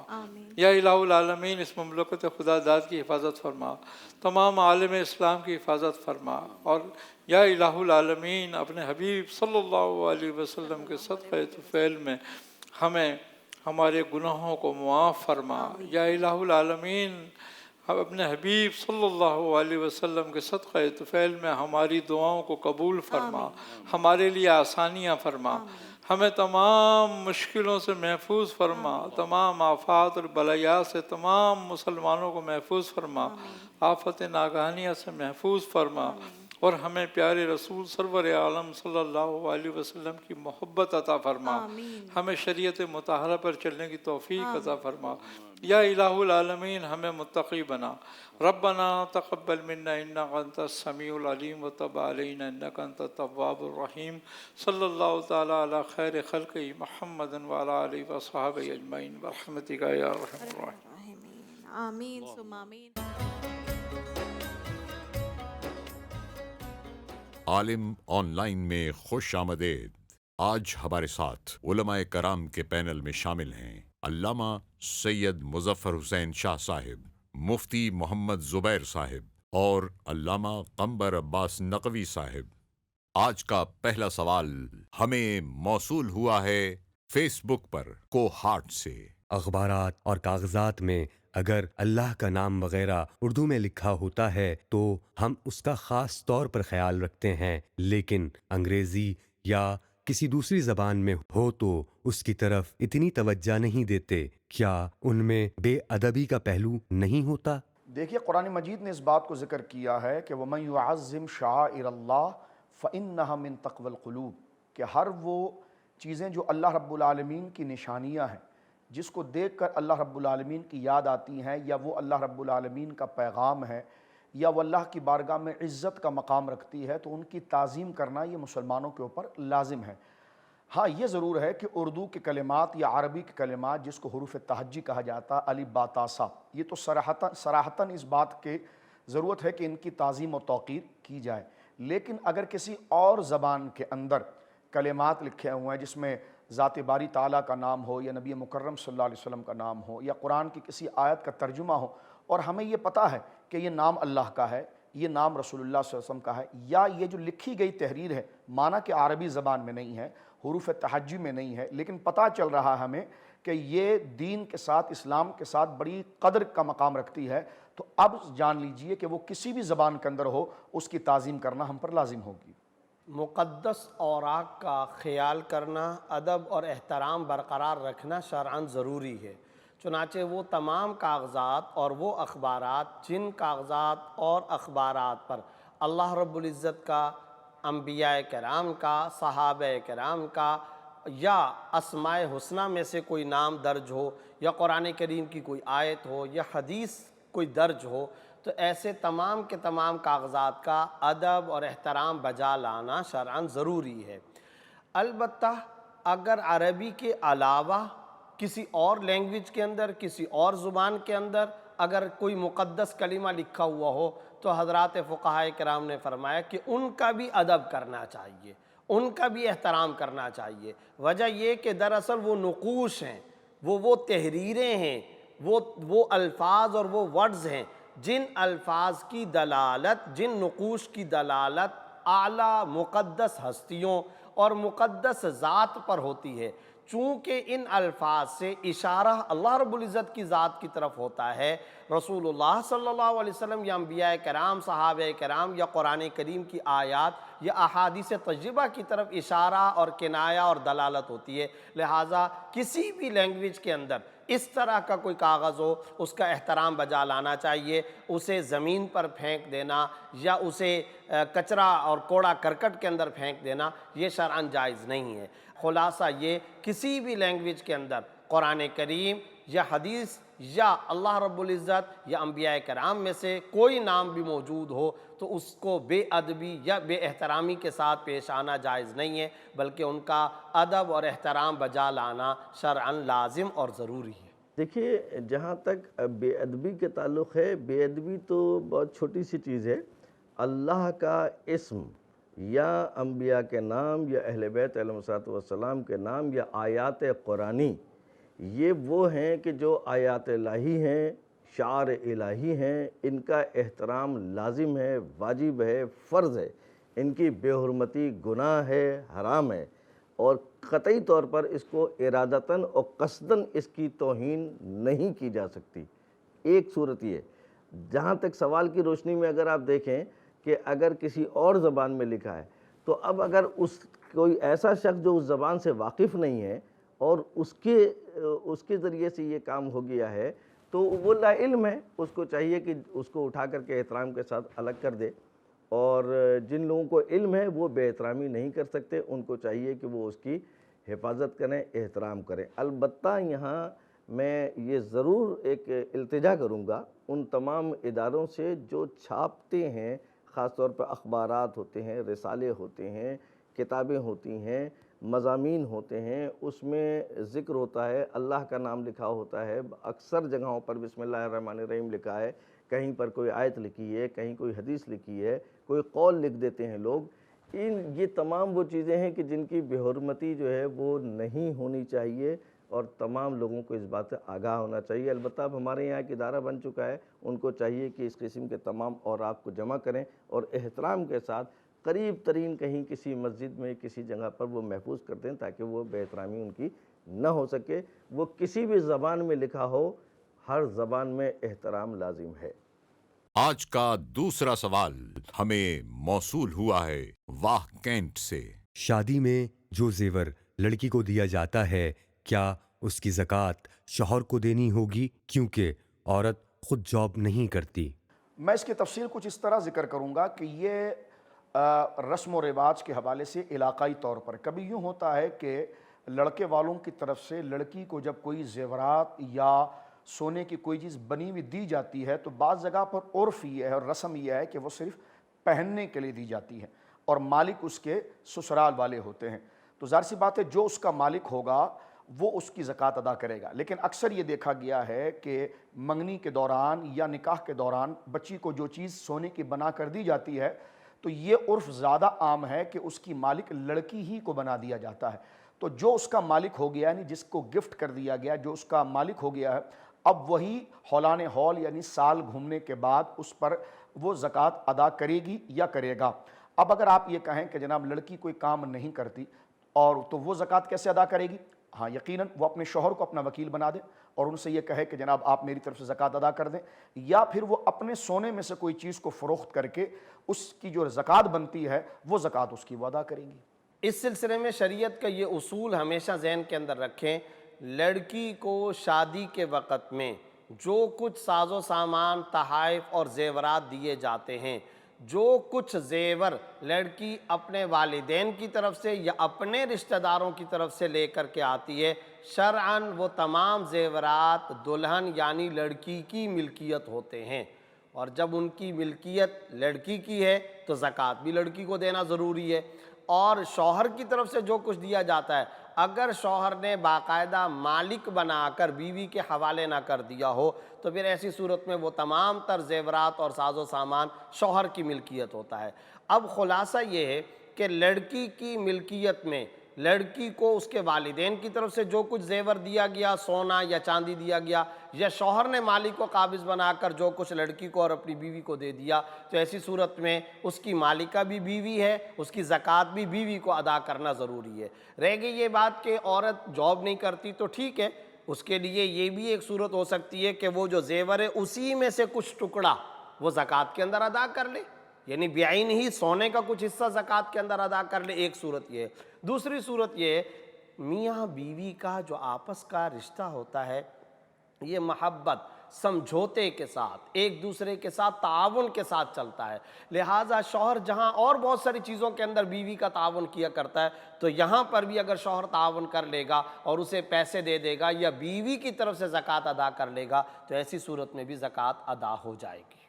یا الہ العالمین اس مملکت خدا داد کی حفاظت فرما، تمام عالم اسلام کی حفاظت فرما. اور یا الہ العالمین اپنے حبیب صلی اللہ علیہ وسلم کے صدقہ طفیل میں ہمیں ہمارے گناہوں کو معاف فرما. یا الہ العالمین اپنے حبیب صلی اللہ علیہ وسلم کے صدقہ طفیل میں ہماری دعاؤں کو قبول فرما، ہمارے لیے آسانیاں فرما، ہمیں تمام مشکلوں سے محفوظ فرما، تمام آفات اور بلایات سے تمام مسلمانوں کو محفوظ فرما، آفت ناگہانیہ سے محفوظ فرما. اور ہمیں پیارے رسول سرور عالم صلی اللہ علیہ وسلم کی محبت عطا فرما، ہمیں شریعت مطہرہ پر چلنے کی توفیق عطا فرما، یا الہ العالمین ہمیں متقی بنا۔ ربنا تقبل منا انک انت السمیع العلیم وتب علینا انک انت التواب الرحیم، صلی اللہ تعالی علی خیر خلقہ محمد وعلی آلہ وصحبہ اجمعین برحمتک یا ارحم الراحمین۔ آمین ثم آمین۔ عالم آن لائن میں خوش آمدید۔ آج ہمارے ساتھ علماء کرام کے پینل میں شامل ہیں علامہ سید مظفر حسین شاہ صاحب، مفتی محمد زبیر صاحب اور علامہ قمبر عباس نقوی صاحب۔ آج کا پہلا سوال ہمیں موصول ہوا ہے فیس بک پر کوہاٹ سے۔ اخبارات اور کاغذات میں اگر اللہ کا نام وغیرہ اردو میں لکھا ہوتا ہے تو ہم اس کا خاص طور پر خیال رکھتے ہیں، لیکن انگریزی یا کسی دوسری زبان میں ہو تو اس کی طرف اتنی توجہ نہیں دیتے۔ کیا ان میں بے ادبی کا پہلو نہیں ہوتا؟ دیکھیے قرآن مجید نے اس بات کو ذکر کیا ہے کہ وَمَن يُعَظِّمْ شَعَائِرَ اللَّهِ فَإِنَّهَا مِن تَقْوَى الْقُلُوبِ، کہ ہر وہ چیزیں جو اللہ رب العالمین کی نشانیاں ہیں، جس کو دیکھ کر اللہ رب العالمین کی یاد آتی ہیں، یا وہ اللہ رب العالمین کا پیغام ہے، یا وہ اللہ کی بارگاہ میں عزت کا مقام رکھتی ہے، تو ان کی تعظیم کرنا یہ مسلمانوں کے اوپر لازم ہے۔ ہاں یہ ضرور ہے کہ اردو کے کلمات یا عربی کے کلمات جس کو حروف تہجی کہا جاتا، الف با تا سا، یہ تو صراحتاً اس بات کی ضرورت ہے کہ ان کی تعظیم و توقیر کی جائے، لیکن اگر کسی اور زبان کے اندر کلمات لکھے ہوئے ہیں جس میں ذات باری تعالیٰ کا نام ہو، یا نبی مکرم صلی اللہ علیہ وسلم کا نام ہو، یا قرآن کی کسی آیت کا ترجمہ ہو، اور ہمیں یہ پتہ ہے کہ یہ نام اللہ کا ہے، یہ نام رسول اللہ صلی اللہ علیہ وسلم کا ہے، یا یہ جو لکھی گئی تحریر ہے مانا کہ عربی زبان میں نہیں ہے، حروف تہجی میں نہیں ہے، لیکن پتہ چل رہا ہے ہمیں کہ یہ دین کے ساتھ، اسلام کے ساتھ بڑی قدر کا مقام رکھتی ہے، تو اب جان لیجئے کہ وہ کسی بھی زبان کے اندر ہو، اس کی تعظیم کرنا ہم پر لازم ہوگی۔ مقدس اوراق کا خیال کرنا، ادب اور احترام برقرار رکھنا شرعاً ضروری ہے، چنانچہ وہ تمام کاغذات اور وہ اخبارات جن کاغذات اور اخبارات پر اللہ رب العزت کا، انبیاء کرام کا، صحابہ کرام کا یا اسماء حسنہ میں سے کوئی نام درج ہو، یا قرآن کریم کی کوئی آیت ہو، یا حدیث کوئی درج ہو، تو ایسے تمام کے تمام کاغذات کا ادب اور احترام بجا لانا شرعاً ضروری ہے۔ البتہ اگر عربی کے علاوہ کسی اور لینگویج کے اندر، کسی اور زبان کے اندر اگر کوئی مقدس کلمہ لکھا ہوا ہو تو حضرات فقہائے کرام نے فرمایا کہ ان کا بھی ادب کرنا چاہیے، ان کا بھی احترام کرنا چاہیے۔ وجہ یہ کہ دراصل وہ نقوش ہیں، وہ تحریریں ہیں، وہ الفاظ اور وہ ورڈز ہیں جن الفاظ کی دلالت، جن نقوش کی دلالت اعلیٰ مقدس ہستیوں اور مقدس ذات پر ہوتی ہے۔ چونکہ ان الفاظ سے اشارہ اللہ رب العزت کی ذات کی طرف ہوتا ہے، رسول اللہ صلی اللہ علیہ وسلم یا انبیاء کرام، صحابہ کرام یا قرآن کریم کی آیات یا احادیث طیبہ کی طرف اشارہ اور کنایہ اور دلالت ہوتی ہے۔ لہٰذا کسی بھی لینگویج کے اندر اس طرح کا کوئی کاغذ ہو، اس کا احترام بجا لانا چاہیے، اسے زمین پر پھینک دینا یا اسے کچرا اور کوڑا کرکٹ کے اندر پھینک دینا یہ شرعاً جائز نہیں ہے۔ خلاصہ یہ کسی بھی لینگویج کے اندر قرآن کریم یا حدیث یا اللہ رب العزت یا انبیاء کرام میں سے کوئی نام بھی موجود ہو تو اس کو بے ادبی یا بے احترامی کے ساتھ پیش آنا جائز نہیں ہے، بلکہ ان کا ادب اور احترام بجا لانا شرعاً لازم اور ضروری ہے۔ دیکھیے جہاں تک بے ادبی کے تعلق ہے، بے ادبی تو بہت چھوٹی سی چیز ہے۔ اللہ کا اسم یا انبیاء کے نام یا اہل بیت علیہ السلام کے نام یا آیات قرآنی، یہ وہ ہیں کہ جو آیات الہی ہیں، شعار الہی ہیں، ان کا احترام لازم ہے، واجب ہے، فرض ہے۔ ان کی بے حرمتی گناہ ہے، حرام ہے، اور قطعی طور پر اس کو ارادتاً اور قصداً اس کی توہین نہیں کی جا سکتی۔ ایک صورت یہ، جہاں تک سوال کی روشنی میں اگر آپ دیکھیں کہ اگر کسی اور زبان میں لکھا ہے تو اب اگر کوئی ایسا شخص جو اس زبان سے واقف نہیں ہے اور اس کے ذریعے سے یہ کام ہو گیا ہے تو وہ لا علم ہے، اس کو چاہیے کہ اس کو اٹھا کر کے احترام کے ساتھ الگ کر دے۔ اور جن لوگوں کو علم ہے وہ بے احترامی نہیں کر سکتے، ان کو چاہیے کہ وہ اس کی حفاظت کریں، احترام کریں۔ البتہ یہاں میں یہ ضرور ایک التجا کروں گا ان تمام اداروں سے جو چھاپتے ہیں، خاص طور پر اخبارات ہوتے ہیں، رسالے ہوتے ہیں، کتابیں ہوتی ہیں، مضامین ہوتے ہیں، اس میں ذکر ہوتا ہے، اللہ کا نام لکھا ہوتا ہے، اکثر جگہوں پر بسم اللہ الرحمن الرحیم لکھا ہے، کہیں پر کوئی آیت لکھی ہے، کہیں کوئی حدیث لکھی ہے، کوئی قول لکھ دیتے ہیں لوگ۔ یہ تمام وہ چیزیں ہیں کہ جن کی بے حرمتی جو ہے وہ نہیں ہونی چاہیے، اور تمام لوگوں کو اس بات سے آگاہ ہونا چاہیے۔ البتہ اب ہمارے یہاں ایک ادارہ بن چکا ہے، ان کو چاہیے کہ اس قسم کے تمام اوراق کو جمع کریں اور احترام کے ساتھ قریب ترین کہیں کسی مسجد میں کسی جگہ پر وہ محفوظ کر دیں، تاکہ وہ بے احترامی ان کی نہ ہو سکے۔ وہ کسی بھی زبان میں لکھا ہو، ہر زبان میں احترام لازم ہے۔ آج کا دوسرا سوال ہمیں موصول ہوا ہے واہ کینٹ سے۔ شادی میں جو زیور لڑکی کو دیا جاتا ہے، کیا اس کی زکوٰۃ شوہر کو دینی ہوگی کیونکہ عورت خود جاب نہیں کرتی؟ میں اس کی تفصیل کچھ اس طرح ذکر کروں گا کہ یہ رسم و رواج کے حوالے سے علاقائی طور پر کبھی یوں ہوتا ہے کہ لڑکے والوں کی طرف سے لڑکی کو جب کوئی زیورات یا سونے کی کوئی چیز بنی ہوئی دی جاتی ہے تو بعض جگہ پر عرف یہ ہے اور رسم یہ ہے کہ وہ صرف پہننے کے لیے دی جاتی ہے اور مالک اس کے سسرال والے ہوتے ہیں۔ تو ظاہر سی بات ہے جو اس کا مالک ہوگا وہ اس کی زکوٰۃ ادا کرے گا، لیکن اکثر یہ دیکھا گیا ہے کہ منگنی کے دوران یا نکاح کے دوران بچی کو جو چیز سونے کی بنا کر دی جاتی ہے تو یہ عرف زیادہ عام ہے کہ اس کی مالک لڑکی ہی کو بنا دیا جاتا ہے۔ تو جو اس کا مالک ہو گیا، یعنی جس کو گفٹ کر دیا گیا، جو اس کا مالک ہو گیا ہے، اب وہی ہولان ہول یعنی سال گھومنے کے بعد اس پر وہ زکوٰۃ ادا کرے گی یا کرے گا۔ اب اگر آپ یہ کہیں کہ جناب لڑکی کوئی کام نہیں کرتی اور تو وہ زکوٰۃ کیسے ادا کرے گی؟ ہاں یقیناً وہ اپنے شوہر کو اپنا وکیل بنا دے اور ان سے یہ کہے کہ جناب آپ میری طرف سے زکوٰۃ ادا کر دیں، یا پھر وہ اپنے سونے میں سے کوئی چیز کو فروخت کر کے اس کی جو زکوٰۃ بنتی ہے وہ زکوٰۃ اس کی وہ ادا کریں گی۔ اس سلسلے میں شریعت کا یہ اصول ہمیشہ ذہن کے اندر رکھیں، لڑکی کو شادی کے وقت میں جو کچھ ساز و سامان، تحائف اور زیورات دیے جاتے ہیں، جو کچھ زیور لڑکی اپنے والدین کی طرف سے یا اپنے رشتہ داروں کی طرف سے لے کر کے آتی ہے، شرعاً وہ تمام زیورات دلہن یعنی لڑکی کی ملکیت ہوتے ہیں، اور جب ان کی ملکیت لڑکی کی ہے تو زکوٰۃ بھی لڑکی کو دینا ضروری ہے۔ اور شوہر کی طرف سے جو کچھ دیا جاتا ہے، اگر شوہر نے باقاعدہ مالک بنا کر بیوی کے حوالے نہ کر دیا ہو تو پھر ایسی صورت میں وہ تمام تر زیورات اور ساز و سامان شوہر کی ملکیت ہوتا ہے۔ اب خلاصہ یہ ہے کہ لڑکی کی ملکیت میں لڑکی کو اس کے والدین کی طرف سے جو کچھ زیور دیا گیا، سونا یا چاندی دیا گیا، یا شوہر نے مالک کو قابض بنا کر جو کچھ لڑکی کو اور اپنی بیوی کو دے دیا، تو ایسی صورت میں اس کی مالکہ بھی بیوی ہے، اس کی زکوٰۃ بھی بیوی کو ادا کرنا ضروری ہے۔ رہ گئی یہ بات کہ عورت جاب نہیں کرتی تو ٹھیک ہے، اس کے لیے یہ بھی ایک صورت ہو سکتی ہے کہ وہ جو زیور ہے اسی میں سے کچھ ٹکڑا وہ زکوٰۃ کے اندر ادا کر لے، یعنی بعین ہی سونے کا کچھ حصہ زکوٰۃ کے اندر ادا کر لے، ایک صورت یہ ہے۔ دوسری صورت یہ ہے میاں بیوی کا جو آپس کا رشتہ ہوتا ہے یہ محبت، سمجھوتے کے ساتھ، ایک دوسرے کے ساتھ تعاون کے ساتھ چلتا ہے، لہٰذا شوہر جہاں اور بہت ساری چیزوں کے اندر بیوی کا تعاون کیا کرتا ہے تو یہاں پر بھی اگر شوہر تعاون کر لے گا اور اسے پیسے دے دے گا یا بیوی کی طرف سے زکوٰۃ ادا کر لے گا تو ایسی صورت میں بھی زکوٰۃ ادا ہو جائے گی۔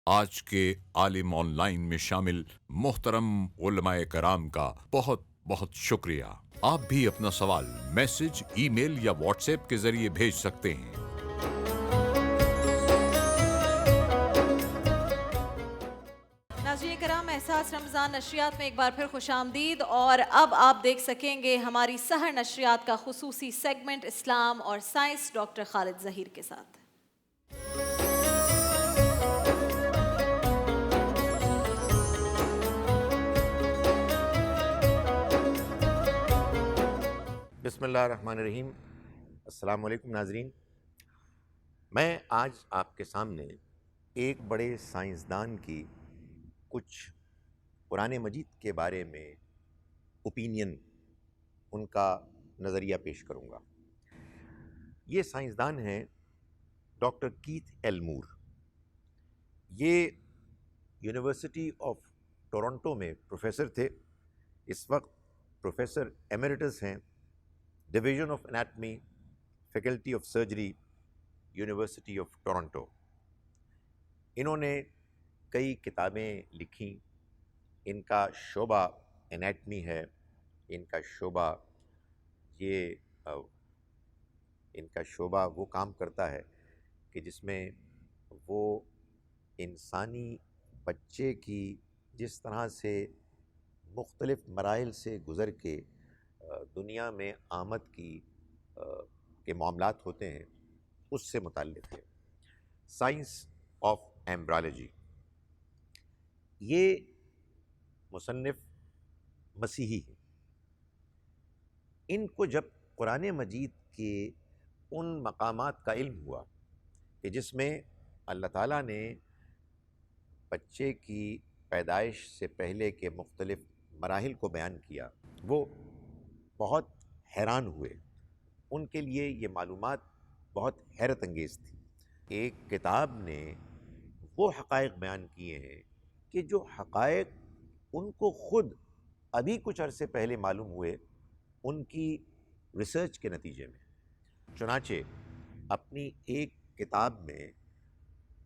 آج کے عالم آن لائن میں شامل محترم علماء کرام کا بہت بہت شکریہ۔ آپ بھی اپنا سوال میسج، ای میل یا واٹس ایپ کے ذریعے بھیج سکتے ہیں۔ ناظرین کرام، احساس رمضان نشریات میں ایک بار پھر خوش آمدید، اور اب آپ دیکھ سکیں گے ہماری سحر نشریات کا خصوصی سیگمنٹ اسلام اور سائنس ڈاکٹر خالد ظہیر کے ساتھ۔ بسم اللہ الرحمن الرحیم۔ السلام علیکم ناظرین، میں آج آپ کے سامنے ایک بڑے سائنسدان کی کچھ قرآن مجید کے بارے میں اوپینین، ان کا نظریہ پیش کروں گا۔ یہ سائنسدان ہیں ڈاکٹر کیتھ ایلمور۔ یہ یونیورسٹی آف ٹورنٹو میں پروفیسر تھے، اس وقت پروفیسر ایمریٹس ہیں، division of anatomy, faculty of surgery, university of Toronto. انہوں نے کئی کتابیں لکھیں، ان کا شعبہ انیٹمی ہے، ان کا شعبہ وہ کام کرتا ہے کہ جس میں وہ انسانی بچے کی جس طرح سے مختلف مراحل سے گزر کے دنیا میں آمد کے معاملات ہوتے ہیں اس سے متعلق ہے۔ سائنس آف ایمبرالوجی، یہ مصنف مسیحی ہیں۔ ان کو جب قرآن مجید کے ان مقامات کا علم ہوا کہ جس میں اللہ تعالیٰ نے بچے کی پیدائش سے پہلے کے مختلف مراحل کو بیان کیا، وہ بہت حیران ہوئے۔ ان کے لیے یہ معلومات بہت حیرت انگیز تھی۔ ایک کتاب نے وہ حقائق بیان کیے ہیں کہ جو حقائق ان کو خود ابھی کچھ عرصے پہلے معلوم ہوئے ان کی ریسرچ کے نتیجے میں۔ چنانچہ اپنی ایک کتاب میں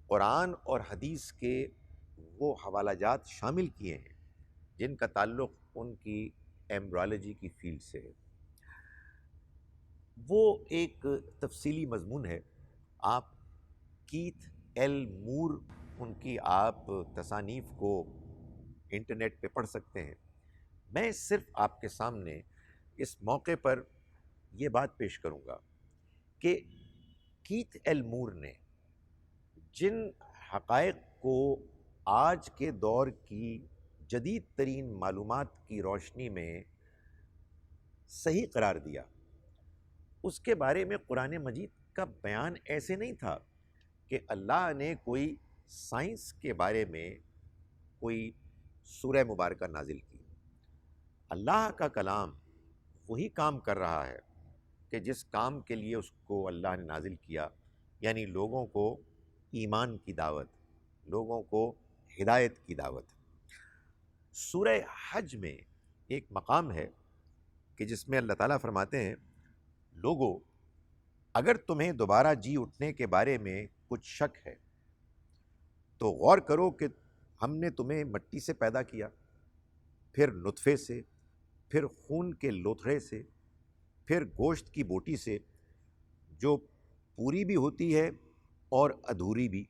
قرآن اور حدیث کے وہ حوالہ جات شامل کیے ہیں جن کا تعلق ان کی ایمبرالوجی کی فیلڈ سے ہے۔ وہ ایک تفصیلی مضمون ہے، آپ کیتھ ایل مور ان کی آپ تصانیف کو انٹرنیٹ پہ پڑھ سکتے ہیں۔ میں صرف آپ کے سامنے اس موقع پر یہ بات پیش کروں گا کہ کیتھ ایل مور نے جن حقائق کو آج کے دور کی جدید ترین معلومات کی روشنی میں صحیح قرار دیا، اس کے بارے میں قرآن مجید کا بیان ایسے نہیں تھا کہ اللہ نے کوئی سائنس کے بارے میں کوئی سورہ مبارکہ نازل کی۔ اللہ کا کلام وہی کام کر رہا ہے کہ جس کام کے لیے اس کو اللہ نے نازل کیا، یعنی لوگوں کو ایمان کی دعوت، لوگوں کو ہدایت کی دعوت۔ سورہ حج میں ایک مقام ہے کہ جس میں اللہ تعالیٰ فرماتے ہیں، لوگو اگر تمہیں دوبارہ جی اٹھنے کے بارے میں کچھ شک ہے تو غور کرو کہ ہم نے تمہیں مٹی سے پیدا کیا، پھر نطفے سے، پھر خون کے لوتھڑے سے، پھر گوشت کی بوٹی سے، جو پوری بھی ہوتی ہے اور ادھوری بھی،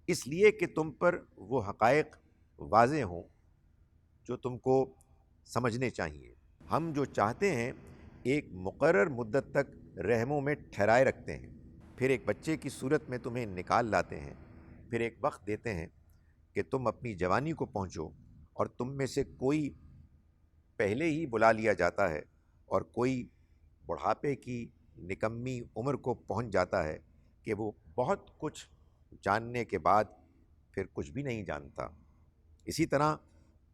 اس لیے کہ تم پر وہ حقائق واضح ہوں جو تم کو سمجھنے چاہیے۔ ہم جو چاہتے ہیں ایک مقرر مدت تک رحموں میں ٹھہرائے رکھتے ہیں، پھر ایک بچے کی صورت میں تمہیں نکال لاتے ہیں، پھر ایک وقت دیتے ہیں کہ تم اپنی جوانی کو پہنچو، اور تم میں سے کوئی پہلے ہی بلا لیا جاتا ہے اور کوئی بڑھاپے کی نکمی عمر کو پہنچ جاتا ہے کہ وہ بہت کچھ جاننے کے بعد پھر کچھ بھی نہیں جانتا۔ اسی طرح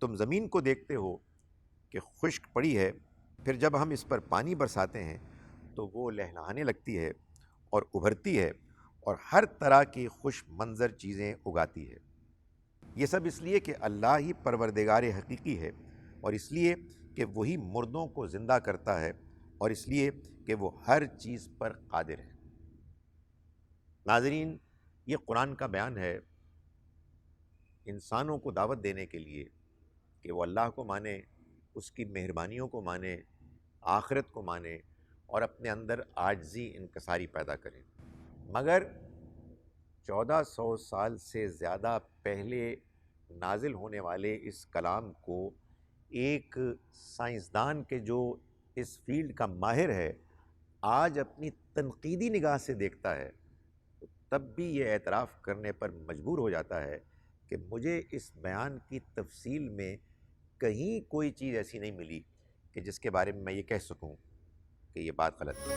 تم زمین کو دیکھتے ہو کہ خشک پڑی ہے، پھر جب ہم اس پر پانی برساتے ہیں تو وہ لہلہانے لگتی ہے اور ابھرتی ہے اور ہر طرح کی خوش منظر چیزیں اگاتی ہے۔ یہ سب اس لیے کہ اللہ ہی پروردگار حقیقی ہے، اور اس لیے کہ وہی مردوں کو زندہ کرتا ہے، اور اس لیے کہ وہ ہر چیز پر قادر ہے۔ ناظرین، یہ قرآن کا بیان ہے انسانوں کو دعوت دینے کے لیے کہ وہ اللہ کو مانے، اس کی مہربانیوں کو مانے، آخرت کو مانے، اور اپنے اندر عاجزی انکساری پیدا کریں۔ مگر 1400 سال سے زیادہ پہلے نازل ہونے والے اس کلام کو ایک سائنسدان کے جو اس فیلڈ کا ماہر ہے آج اپنی تنقیدی نگاہ سے دیکھتا ہے، تو تب بھی یہ اعتراف کرنے پر مجبور ہو جاتا ہے کہ مجھے اس بیان کی تفصیل میں کہیں کوئی چیز ایسی نہیں ملی کہ جس کے بارے میں میں یہ کہہ سکوں کہ یہ بات غلط ہے۔